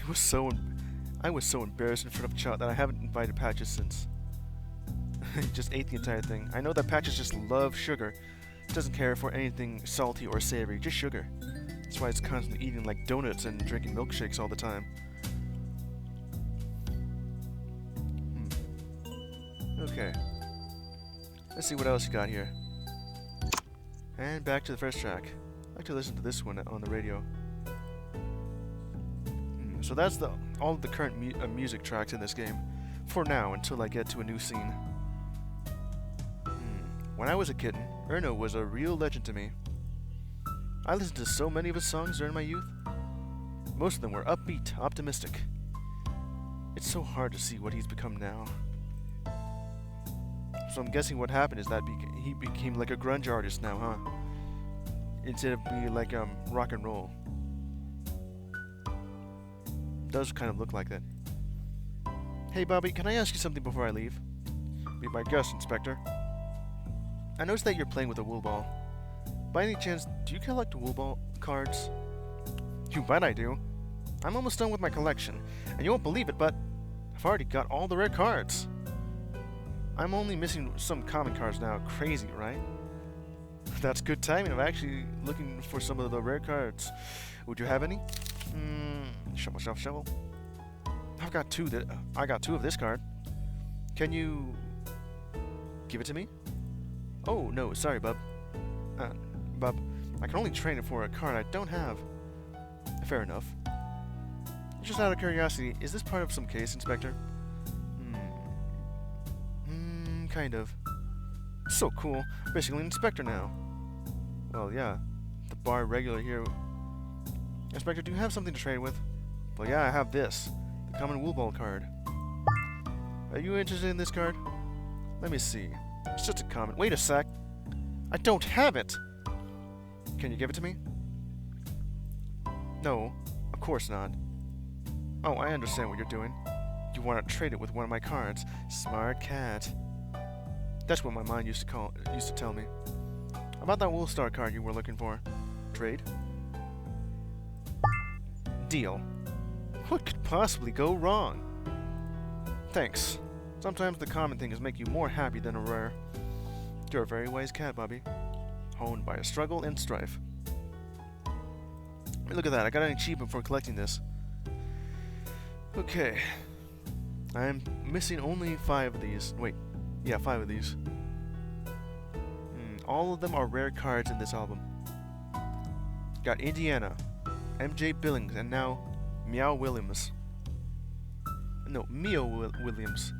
S1: I was so embarrassed in front of Chot that I haven't invited Patches since. He just ate the entire thing. I know that Patches just loves sugar. Doesn't care for anything salty or savory, just sugar. That's why he's constantly eating like donuts and drinking milkshakes all the time. Okay. Let's see what else you got here. And back to the first track. I like to listen to this one on the radio. So that's all of the current music tracks in this game. For now, until I get to a new scene. When I was a kitten, Erno was a real legend to me. I listened to so many of his songs during my youth. Most of them were upbeat, optimistic. It's so hard to see what he's become now. So I'm guessing what happened is that he became like a grunge artist now, huh? Instead of being like rock and roll. Does kind of look like that. Hey Bobby, can I ask you something before I leave? Be my guest, Inspector. I noticed that you're playing with a wool ball. By any chance, do you collect wool ball cards? You bet I do. I'm almost done with my collection, and you won't believe it, but I've already got all the rare cards. I'm only missing some common cards now. Crazy, right? That's good timing. I'm actually looking for some of the rare cards. Would you have any? Shovel, shovel, shovel. I got two of this card. Can you give it to me? Oh no, sorry, bub. Bub, I can only trade it for a card I don't have. Fair enough. Just out of curiosity, is this part of some case, Inspector? Kind of. So cool. Basically an inspector now. Well, yeah. The bar regular here. Inspector, do you have something to trade with? Well, yeah, I have this. The common wool ball card. Are you interested in this card? Let me see. It's just a common. Wait a sec. I don't have it! Can you give it to me? No, of course not. Oh, I understand what you're doing. You want to trade it with one of my cards. Smart cat. That's what my mind used to tell me. About that Wool Star card you were looking for. Trade? Deal. What could possibly go wrong? Thanks. Sometimes the common things make you more happy than a rare. You're a very wise cat, Bobby. Honed by a struggle and strife. Hey, look at that, I got an achievement for collecting this. Okay. I'm missing only 5 of these. Wait. Yeah, 5 of these. All of them are rare cards in this album. Got Indiana, MJ Billings, and now Meow Williams. No, Mio Williams.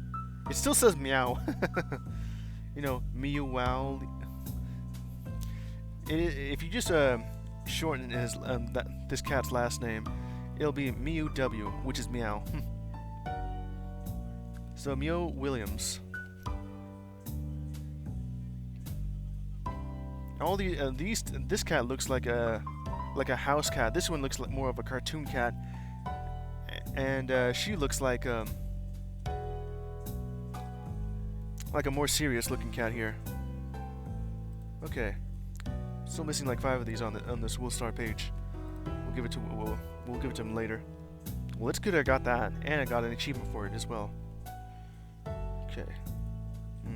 S1: It still says Meow. You know, Meow Wow. If you just shorten his this cat's last name, it'll be Mew W, which is Meow. So Mio Williams. All this cat looks like a house cat. This one looks like more of a cartoon cat, and she looks like a more serious looking cat here. Okay, still missing like 5 of these on this Wool Star page. We'll give it to him later. Well, it's good I got that, and I got an achievement for it as well. Okay.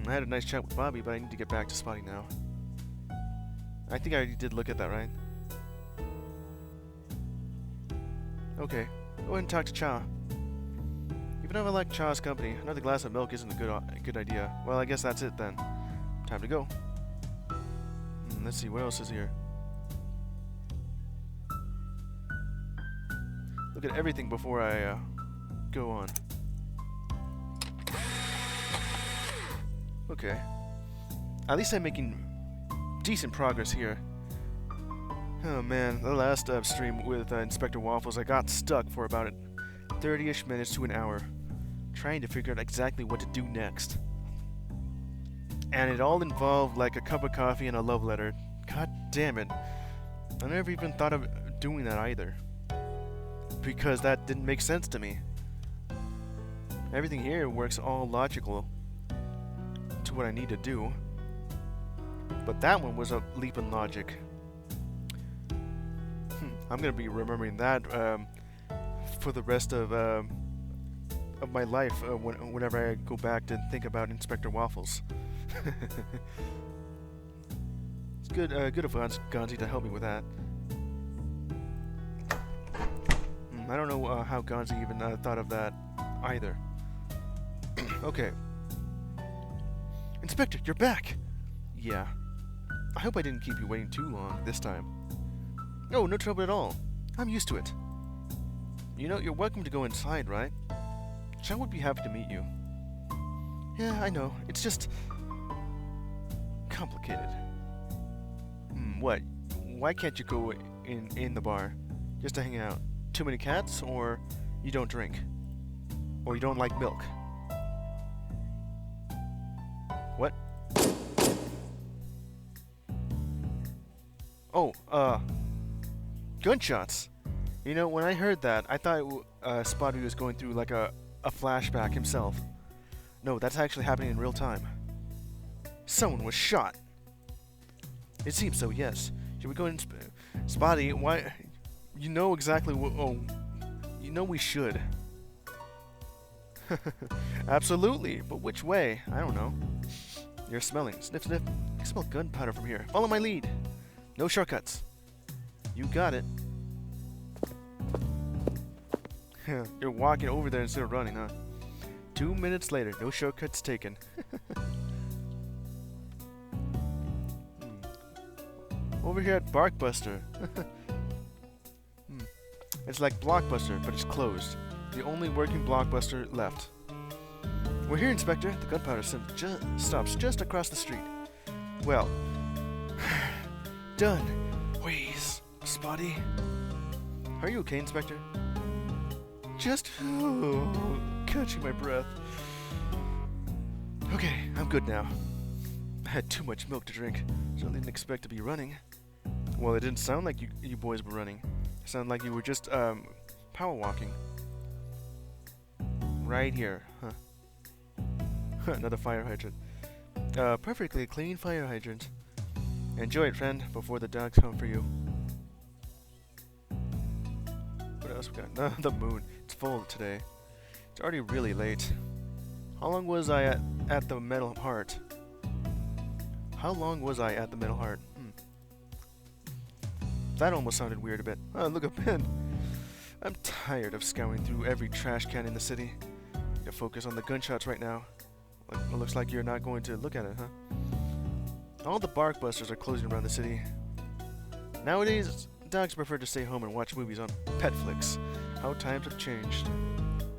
S1: I had a nice chat with Bobby, but I need to get back to spotting now. I think I already did look at that, right? Okay, go ahead and talk to Cha. Even though I like Cha's company, another glass of milk isn't a good idea. Well, I guess that's it then. Time to go. Let's see, what else is here? Look at everything before I go on. Okay. At least I'm making decent progress here. Oh man, the last stream with Inspector Waffles, I got stuck for about 30-ish minutes to an hour, trying to figure out exactly what to do next. And it all involved like a cup of coffee and a love letter. God damn it. I never even thought of doing that either. Because that didn't make sense to me. Everything here works all logical to what I need to do. But that one was a leap in logic. I'm gonna be remembering that for the rest of my life whenever I go back to think about Inspector Waffles. It's good of Gonzi to help me with that. I don't know how Gonzi even thought of that either. Okay. Inspector, you're back! Yeah. I hope I didn't keep you waiting too long this time. No, no trouble at all. I'm used to it. You know, you're welcome to go inside, right? Sean would be happy to meet you. Yeah, I know. It's just complicated. What? Why can't you go in the bar? Just to hang out? Too many cats? Or you don't drink? Or you don't like milk? What? Oh, gunshots. You know, when I heard that, I thought Spotty was going through like a flashback himself. No, that's actually happening in real time. Someone was shot. It seems so, yes. Should we go and... Spotty, why... You know exactly what... Oh, you know we should. Absolutely, but which way? I don't know. You're smelling. Sniff, sniff. I smell gunpowder from here. Follow my lead. No shortcuts. You got it. You're walking over there instead of running, huh? 2 minutes later, no shortcuts taken. Over here at Barkbuster. It's like Blockbuster, but it's closed. The only working Blockbuster left. We're here, Inspector. The gunpowder stops just across the street. Well, done. Wheeze, Spotty. Are you okay, Inspector? Just catching my breath. Okay, I'm good now. I had too much milk to drink, so I didn't expect to be running. Well, it didn't sound like you boys were running. It sounded like you were just power walking. Right here, huh? Another fire hydrant. Perfectly clean fire hydrant. Enjoy it, friend, before the dogs come for you. What else we got? The moon. It's full today. It's already really late. How long was I at the Metal Heart? How long was I at the Metal Heart? That almost sounded weird a bit. Oh, look, a pen. I'm tired of scouring through every trash can in the city. Need to focus on the gunshots right now. It looks like you're not going to look at it, huh? All the Barkbusters are closing around the city. Nowadays, dogs prefer to stay home and watch movies on Petflix. How times have changed.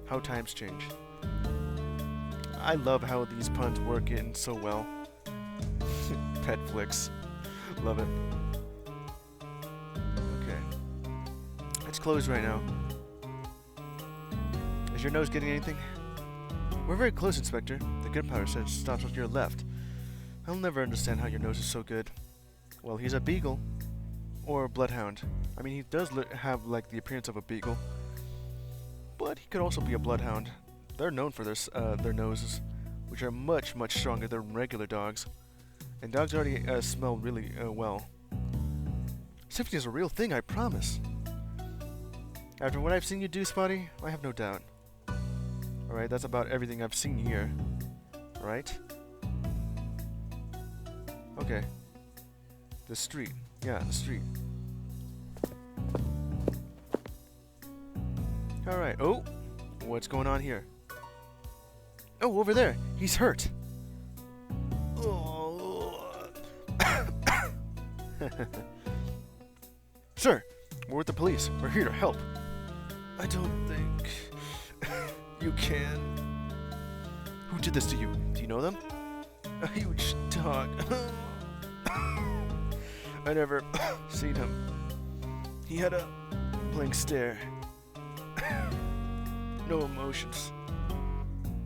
S1: How times change. I love how these puns work in so well. Petflix. Love it. Okay. It's closed right now. Is your nose getting anything? We're very close, Inspector. The gunpowder says stops on your left. I'll never understand how your nose is so good. Well, he's a beagle. Or a bloodhound. I mean, he does have, like, the appearance of a beagle. But he could also be a bloodhound. They're known for their noses, which are much, much stronger than regular dogs. And dogs already smell really well. Safety is a real thing, I promise. After what I've seen you do, Spotty, I have no doubt. Alright, that's about everything I've seen here. Right? Okay. The street. Yeah, the street. Alright. Oh! What's going on here? Oh, over there! He's hurt! Oh. Sir! We're with the police. We're here to help. I don't think... you can... Who did this to you? Do you know them? A huge dog. I never seen him. He had a blank stare. No emotions.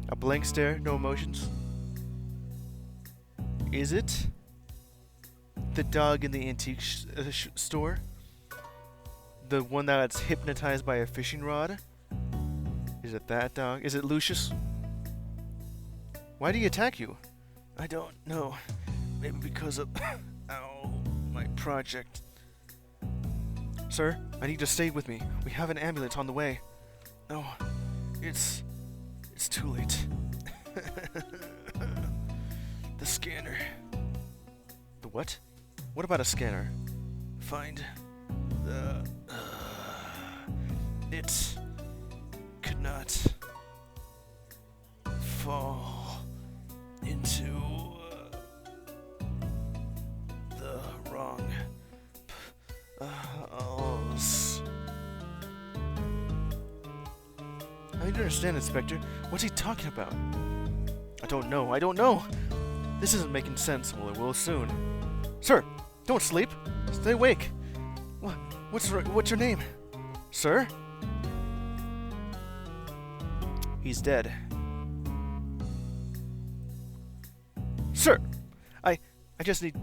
S1: A blank stare, no emotions? Is it the dog in the antique store? The one that's hypnotized by a fishing rod? Is it that dog? Is it Lucius? Why did he attack you? I don't know. Maybe because of... Ow. My project. Sir, I need to stay with me. We have an ambulance on the way. No, it's too late. The scanner. The what? What about a scanner? Find the... it could not fall into the wrong I don't understand, Inspector. What's he talking about? I don't know. This isn't making sense. Well, it will soon. Sir, don't sleep. Stay awake. What's your name? Sir? He's dead. Sir! I just need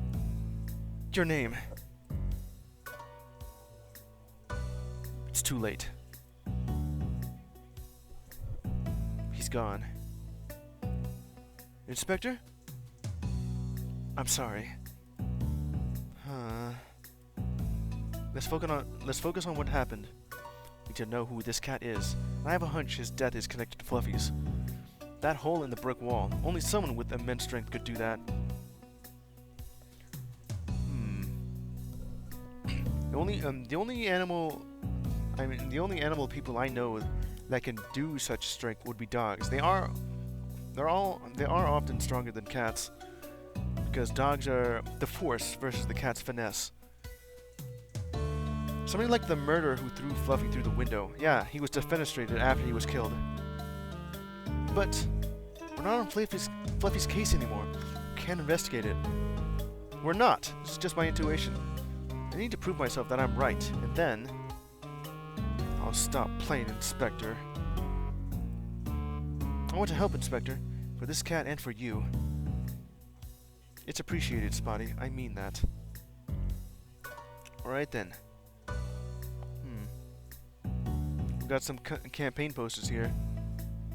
S1: your name. too late. He's gone. Inspector? I'm sorry. Let's focus on what happened. We need to know who this cat is. I have a hunch his death is connected to Fluffy's. That hole in the brick wall. Only someone with immense strength could do that. The only animal people I know that can do such strength would be dogs. They are often stronger than cats because dogs are the force versus the cat's finesse. Somebody like the murderer who threw Fluffy through the window. Yeah, he was defenestrated after he was killed. But we're not on Fluffy's case anymore. We can't investigate it. We're not. This is just my intuition. I need to prove myself that I'm right, and then I'll stop playing Inspector. I want to help, Inspector, for this cat and for you. It's appreciated, Spotty. I mean that. Alright then. We've got some campaign posters here.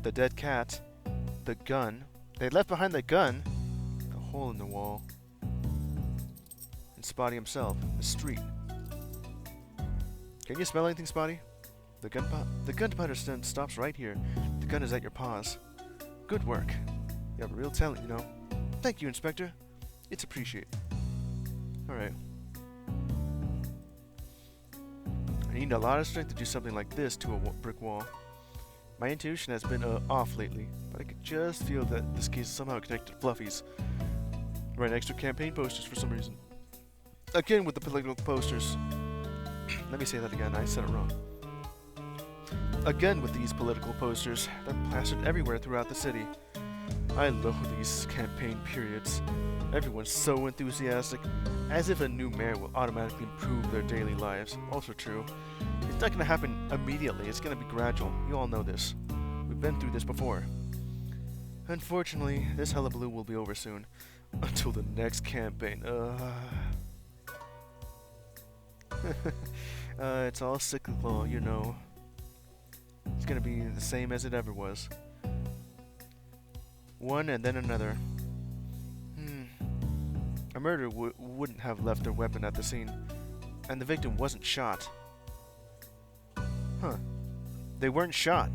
S1: The dead cat. The gun. They left behind the gun. The hole in the wall. And Spotty himself. The street. Can you smell anything, Spotty? The gunpowder stand stops right here. The gun is at your paws. Good work. You have a real talent, you know. Thank you, Inspector. It's appreciated. Alright. I need a lot of strength to do something like this to a brick wall. My intuition has been off lately, but I could just feel that this case is somehow connected to Fluffy's. Write extra campaign posters for some reason. Again with the political posters. Let me say that again, I said it wrong. Again with these political posters. They're plastered everywhere throughout the city. I loathe these campaign periods. Everyone's so enthusiastic, as if a new mayor will automatically improve their daily lives. Also true. It's not going to happen immediately, it's going to be gradual. You all know this. We've been through this before. Unfortunately, this hullabaloo will be over soon. Until the next campaign. It's all cyclical, you know. It's going to be the same as it ever was. One and then another. A murderer wouldn't have left their weapon at the scene. And the victim wasn't shot. Huh. They weren't shot.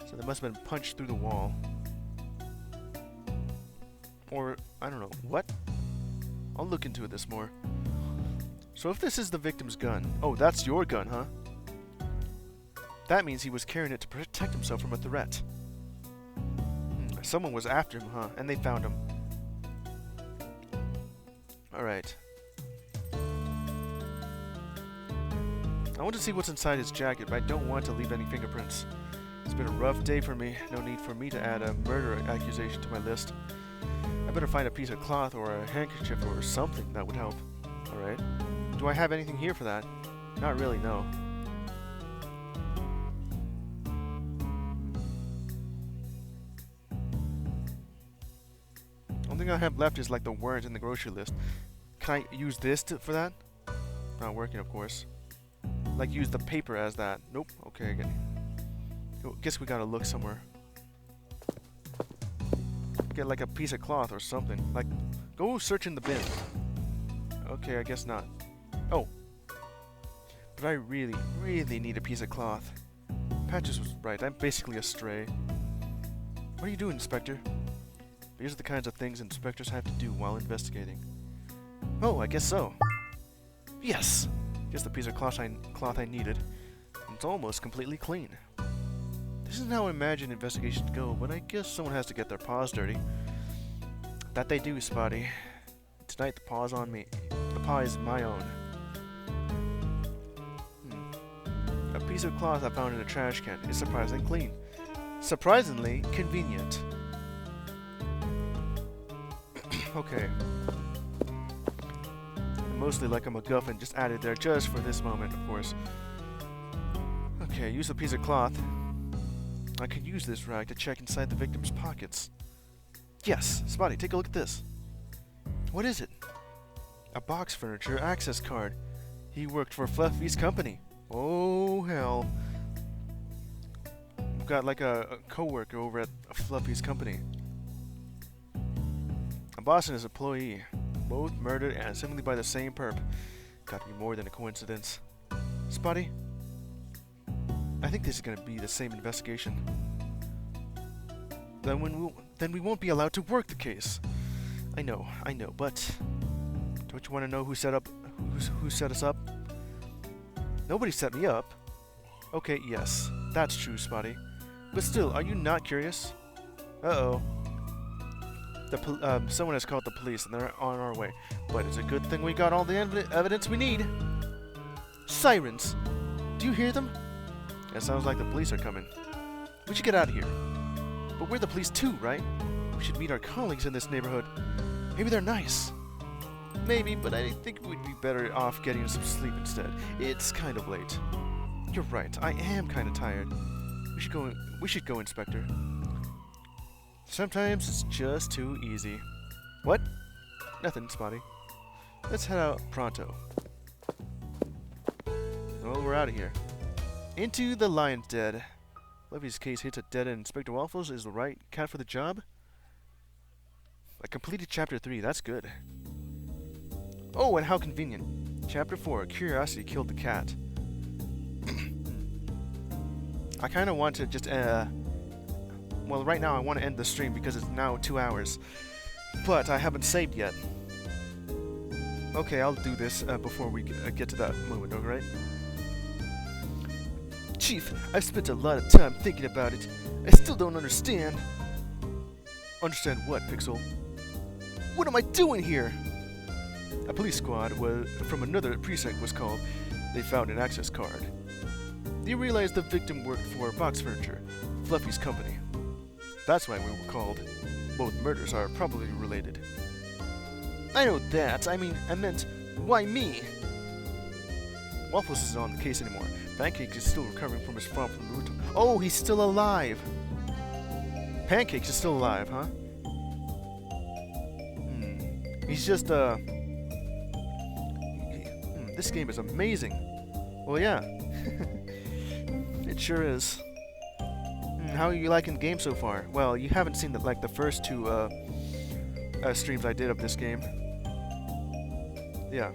S1: So they must have been punched through the wall. Or, I don't know, what? I'll look into this more. So if this is the victim's gun... Oh, that's your gun, huh? That means he was carrying it to protect himself from a threat. Someone was after him, huh? And they found him. Alright. I want to see what's inside his jacket, but I don't want to leave any fingerprints. It's been a rough day for me. No need for me to add a murder accusation to my list. I better find a piece of cloth or a handkerchief or something that would help. Alright. Do I have anything here for that? Not really, no. Only thing I have left is like the words in the grocery list. Can I use this for that? Not working, of course. Like use the paper as that. Nope. Okay, again. Guess we gotta look somewhere. Get like a piece of cloth or something. Like, go search in the bin. Okay, I guess not. Oh. But I really, really need a piece of cloth. Patches was right. I'm basically a stray. What are you doing, Inspector? These are the kinds of things inspectors have to do while investigating. Oh, I guess so. Yes! Just the piece of cloth I needed. It's almost completely clean. This isn't how I imagine investigations go, but I guess someone has to get their paws dirty. That they do, Spotty. Tonight the paw's on me. The paw is my own. A piece of cloth I found in a trash can is surprisingly clean. Surprisingly convenient. Okay. Mostly like a MacGuffin, just added there just for this moment, of course. Okay, use a piece of cloth. I could use this rag to check inside the victim's pockets. Yes! Spotty, take a look at this. What is it? A box furniture access card. He worked for Fluffy's company. Oh, hell. I've got like a co-worker over at Fluffy's company. A boss and his employee. Both murdered and seemingly by the same perp. Gotta be more than a coincidence. Spotty? I think this is gonna be the same investigation. Then we won't be allowed to work the case. I know, but don't you want to know who set us up? Nobody set me up. Okay, yes, that's true, Spotty. But still, are you not curious? Uh-oh. Someone has called the police and they're on our way. But it's a good thing we got all the evidence we need. Sirens! Do you hear them? It sounds like the police are coming. We should get out of here. But we're the police too, right? We should meet our colleagues in this neighborhood. Maybe they're nice. Maybe, but I think we'd be better off getting some sleep instead. It's kind of late. You're right, I am kind of tired. We should go, Inspector. Sometimes it's just too easy. What? Nothing, Spotty. Let's head out pronto. Well, we're out of here. Into the lion's den. Levy's case hits a dead end. Inspector Waffles is the right cat for the job. I completed Chapter 3. That's good. Oh, and how convenient. Chapter 4. Curiosity killed the cat. I kind of want to just, well, right now I want to end the stream because it's now 2 hours. But I haven't saved yet. Okay, I'll do this before we get to that moment, alright? Chief, I've spent a lot of time thinking about it. I still don't understand. Understand what, Pixel? What am I doing here? A police squad from another precinct was called. They found an access card. They realized the victim worked for Box Furniture, Fluffy's company. That's why we were called. Both murders are probably related. I know that. I meant, why me? Waffles isn't on the case anymore. Pancakes is still recovering from his fall from the rooftop. Oh, he's still alive! Pancakes is still alive, huh? He's just, this game is amazing. Well, yeah. It sure is. How are you liking the game so far? Well, you haven't seen the first two, streams I did of this game. Yeah.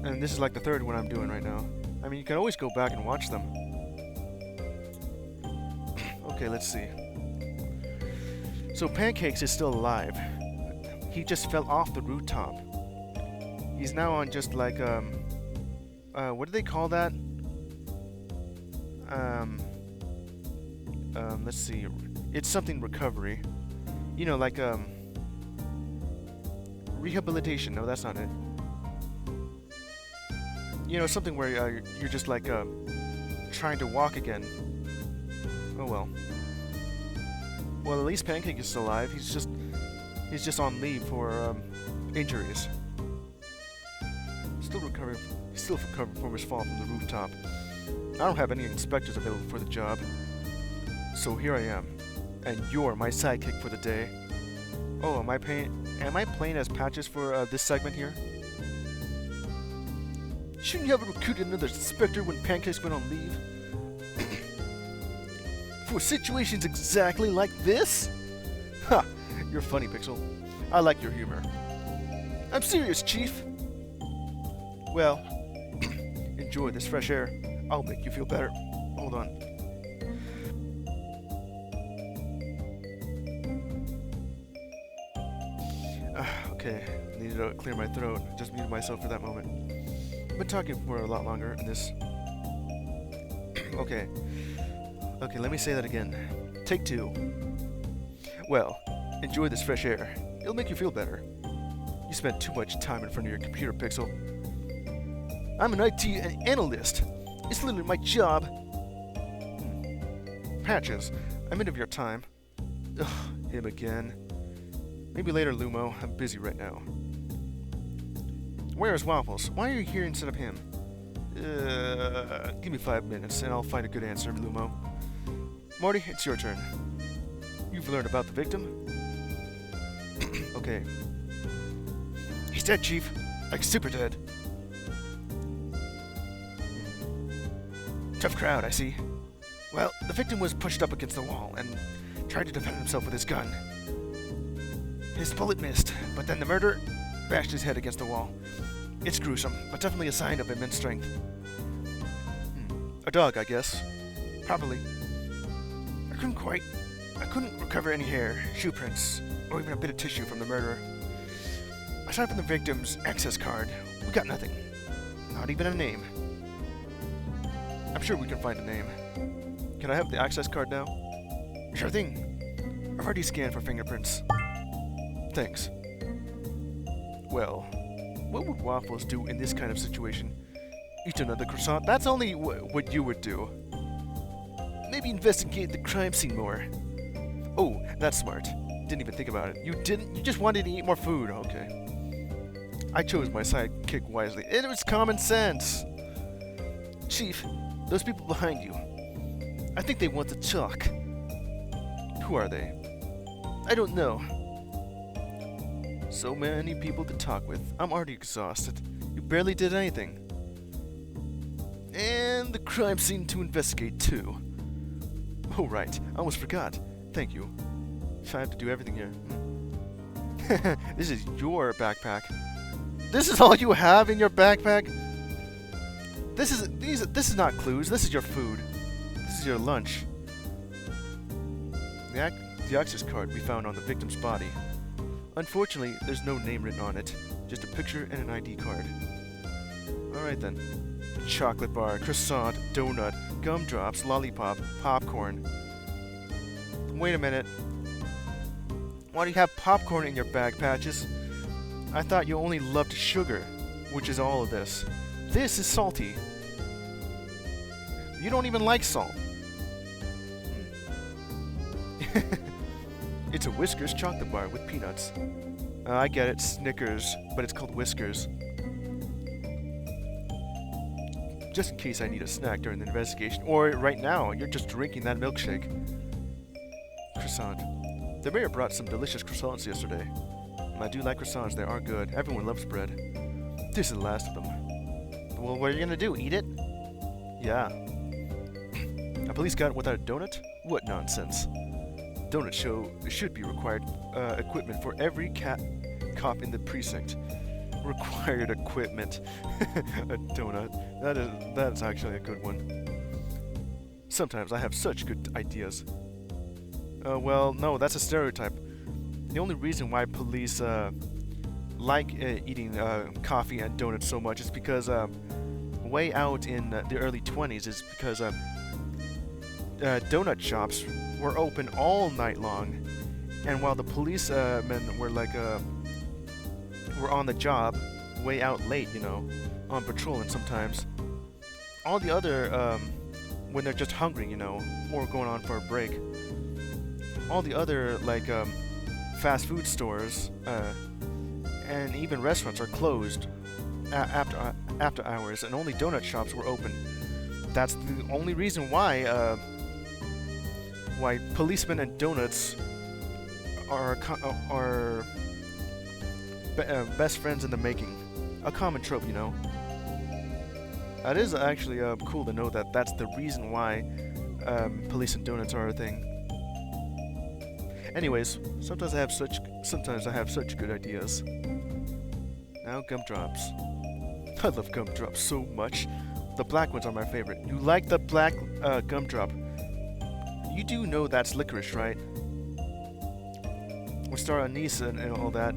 S1: And this is like the third one I'm doing right now. I mean, you can always go back and watch them. Okay, let's see. So Pancakes is still alive. He just fell off the rooftop. He's now on just like, what do they call that? Let's see. It's something recovery. You know, like, rehabilitation. No, that's not it. You know, something where you're just like trying to walk again. Oh well. Well, at least Pancake is still alive. He's just on leave for injuries. Still recovering from his fall from the rooftop. I don't have any inspectors available for the job. So here I am, and you're my sidekick for the day. Oh, am I playing as Patches for this segment here? Shouldn't you have recruited another inspector when Pancakes went on leave? For situations exactly like this? Ha! You're funny, Pixel. I like your humor. I'm serious, Chief. Well, enjoy this fresh air. I'll make you feel better. Hold on. Okay, needed to clear my throat. Just muted myself for that moment. I've been talking for a lot longer in this. Okay, let me say that again. Take 2. Well, enjoy this fresh air. It'll make you feel better. You spend too much time in front of your computer, Pixel. I'm an IT analyst. It's literally my job. Patches, I'm in of your time. Ugh, him again. Maybe later, Lumo. I'm busy right now. Where is Waffles? Why are you here instead of him? Give me 5 minutes and I'll find a good answer, Lumo. Morty, it's your turn. You've learned about the victim? Okay. He's dead, Chief. Like super dead.
S2: Tough crowd, I see. Well, the victim was pushed up against the wall and tried to defend himself with his gun. His bullet missed, but then the murderer bashed his head against the wall. It's gruesome, but definitely a sign of immense strength.
S1: A dog, I guess.
S2: Probably. I couldn't recover any hair, shoe prints, or even a bit of tissue from the murderer. Aside from the victim's access card, we got nothing. Not even a name.
S1: I'm sure we can find a name. Can I have the access card now?
S2: Sure thing. I've already scanned for fingerprints.
S1: Thanks. Well, what would Waffles do in this kind of situation? Eat another croissant? That's only what you would do.
S2: Maybe investigate the crime scene more.
S1: Oh, that's smart. Didn't even think about it. You didn't? You just wanted to eat more food. Okay. I chose my sidekick wisely. It was common sense.
S2: Chief, those people behind you. I think they want to talk.
S1: Who are they?
S2: I don't know.
S1: So many people to talk with. I'm already exhausted. You barely did anything.
S2: And the crime scene to investigate, too.
S1: Oh, right. I almost forgot. Thank you. I have to do everything here. This is your backpack. This is all you have in your backpack? This is not clues. This is your food. This is your lunch. The access card we found on the victim's body. Unfortunately, there's no name written on it. Just a picture and an ID card. Alright then. Chocolate bar, croissant, donut, gumdrops, lollipop, popcorn. Wait a minute. Why do you have popcorn in your bag, Patches? I thought you only loved sugar, which is all of this. This is salty. You don't even like salt. It's a Whiskers chocolate bar with peanuts. I get it, Snickers, but it's called Whiskers. Just in case I need a snack during the investigation, or right now, you're just drinking that milkshake. Croissant. The mayor brought some delicious croissants yesterday. I do like croissants, they are good. Everyone loves bread. This is the last of them.
S2: Well, what are you gonna do, eat it?
S1: Yeah. A police guy without a donut? What nonsense. Donut should be required equipment for every cop in the precinct. Required equipment. A donut. That is actually a good one. Sometimes I have such good ideas. Well, no, that's a stereotype. The only reason why police like eating coffee and donuts so much is because way out in the early 20s is because donut shops were open all night long, and while the policemen were were on the job way out late, you know, on patrol, and sometimes all the other when they're just hungry, you know, or going on for a break, all the other fast food stores and even restaurants are closed after hours, and only donut shops were open. That's the only reason why policemen and donuts are best friends in the making. A common trope, you know. That is actually cool to know that that's the reason why police and donuts are a thing. Anyways, sometimes I have such good ideas. Now gumdrops. I love gumdrops so much. The black ones are my favorite. You like the black gumdrop? You do know that's licorice, right? With star anise and all that.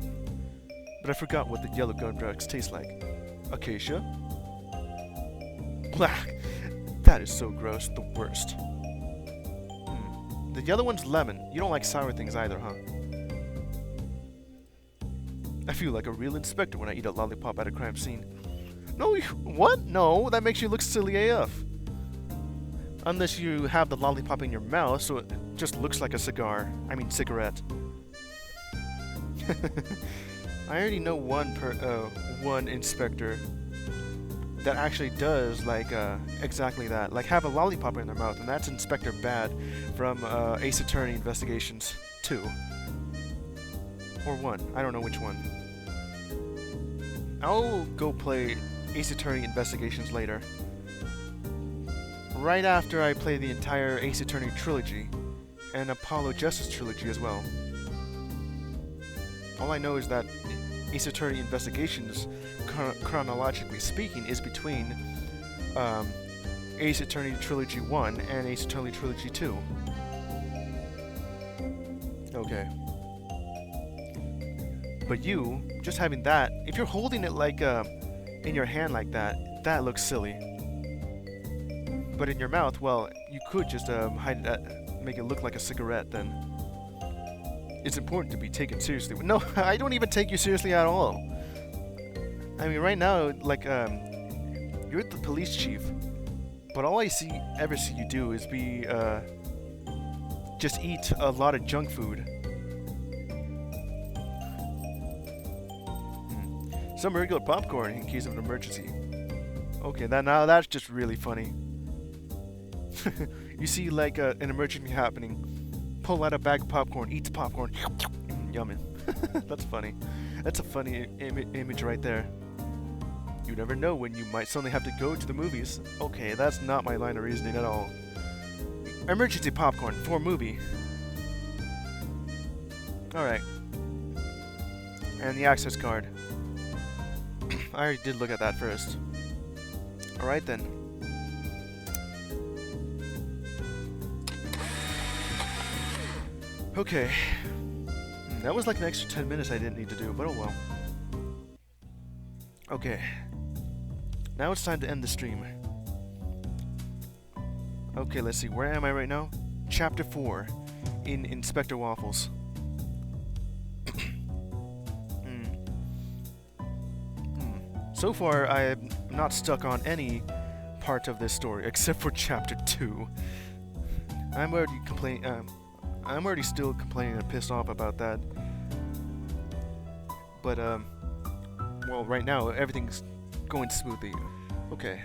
S1: But I forgot what the yellow gumdrops taste like. Acacia? Black. That is so gross. The worst. The yellow one's lemon. You don't like sour things either, huh? I feel like a real inspector when I eat a lollipop at a crime scene. No, what? No, that makes you look silly AF. Unless you have the lollipop in your mouth, so it just looks like a cigar. I mean, cigarette. I already know one inspector that actually does exactly that. Like have a lollipop in their mouth, and that's Inspector Bad from Ace Attorney Investigations 2. Or 1. I don't know which one. I'll go play Ace Attorney Investigations later. right after I play the entire Ace Attorney trilogy and Apollo Justice trilogy as well. All I know is that Ace Attorney Investigations, chronologically speaking, is between Ace Attorney Trilogy 1 and Ace Attorney Trilogy 2. Okay. But you, just having that, if you're holding it like in your hand like that, that looks silly. But in your mouth, well, you could just hide that, make it look like a cigarette then. It's important to be taken seriously. No, I don't even take you seriously at all. I mean, right now, like, you're the police chief, but all I ever see you do is be, just eat a lot of junk food. Some regular popcorn in case of an emergency. Okay, now that's just really funny. You see, like, an emergency happening, pull out a bag of popcorn, eat the popcorn, yummy. That's funny. That's a funny image right there. You never know when you might suddenly have to go to the movies. Okay, that's not my line of reasoning at all. Emergency popcorn for a movie. Alright. And the access card. I already did look at that first. Alright then. Okay. That was like an extra 10 minutes I didn't need to do, but oh well. Okay. Now it's time to end the stream. Okay, let's see. Where am I right now? Chapter 4 in Inspector Waffles. So far, I am not stuck on any part of this story except for Chapter 2. I'm already still complaining and pissed off about that. But well, right now everything's going smoothly. Okay.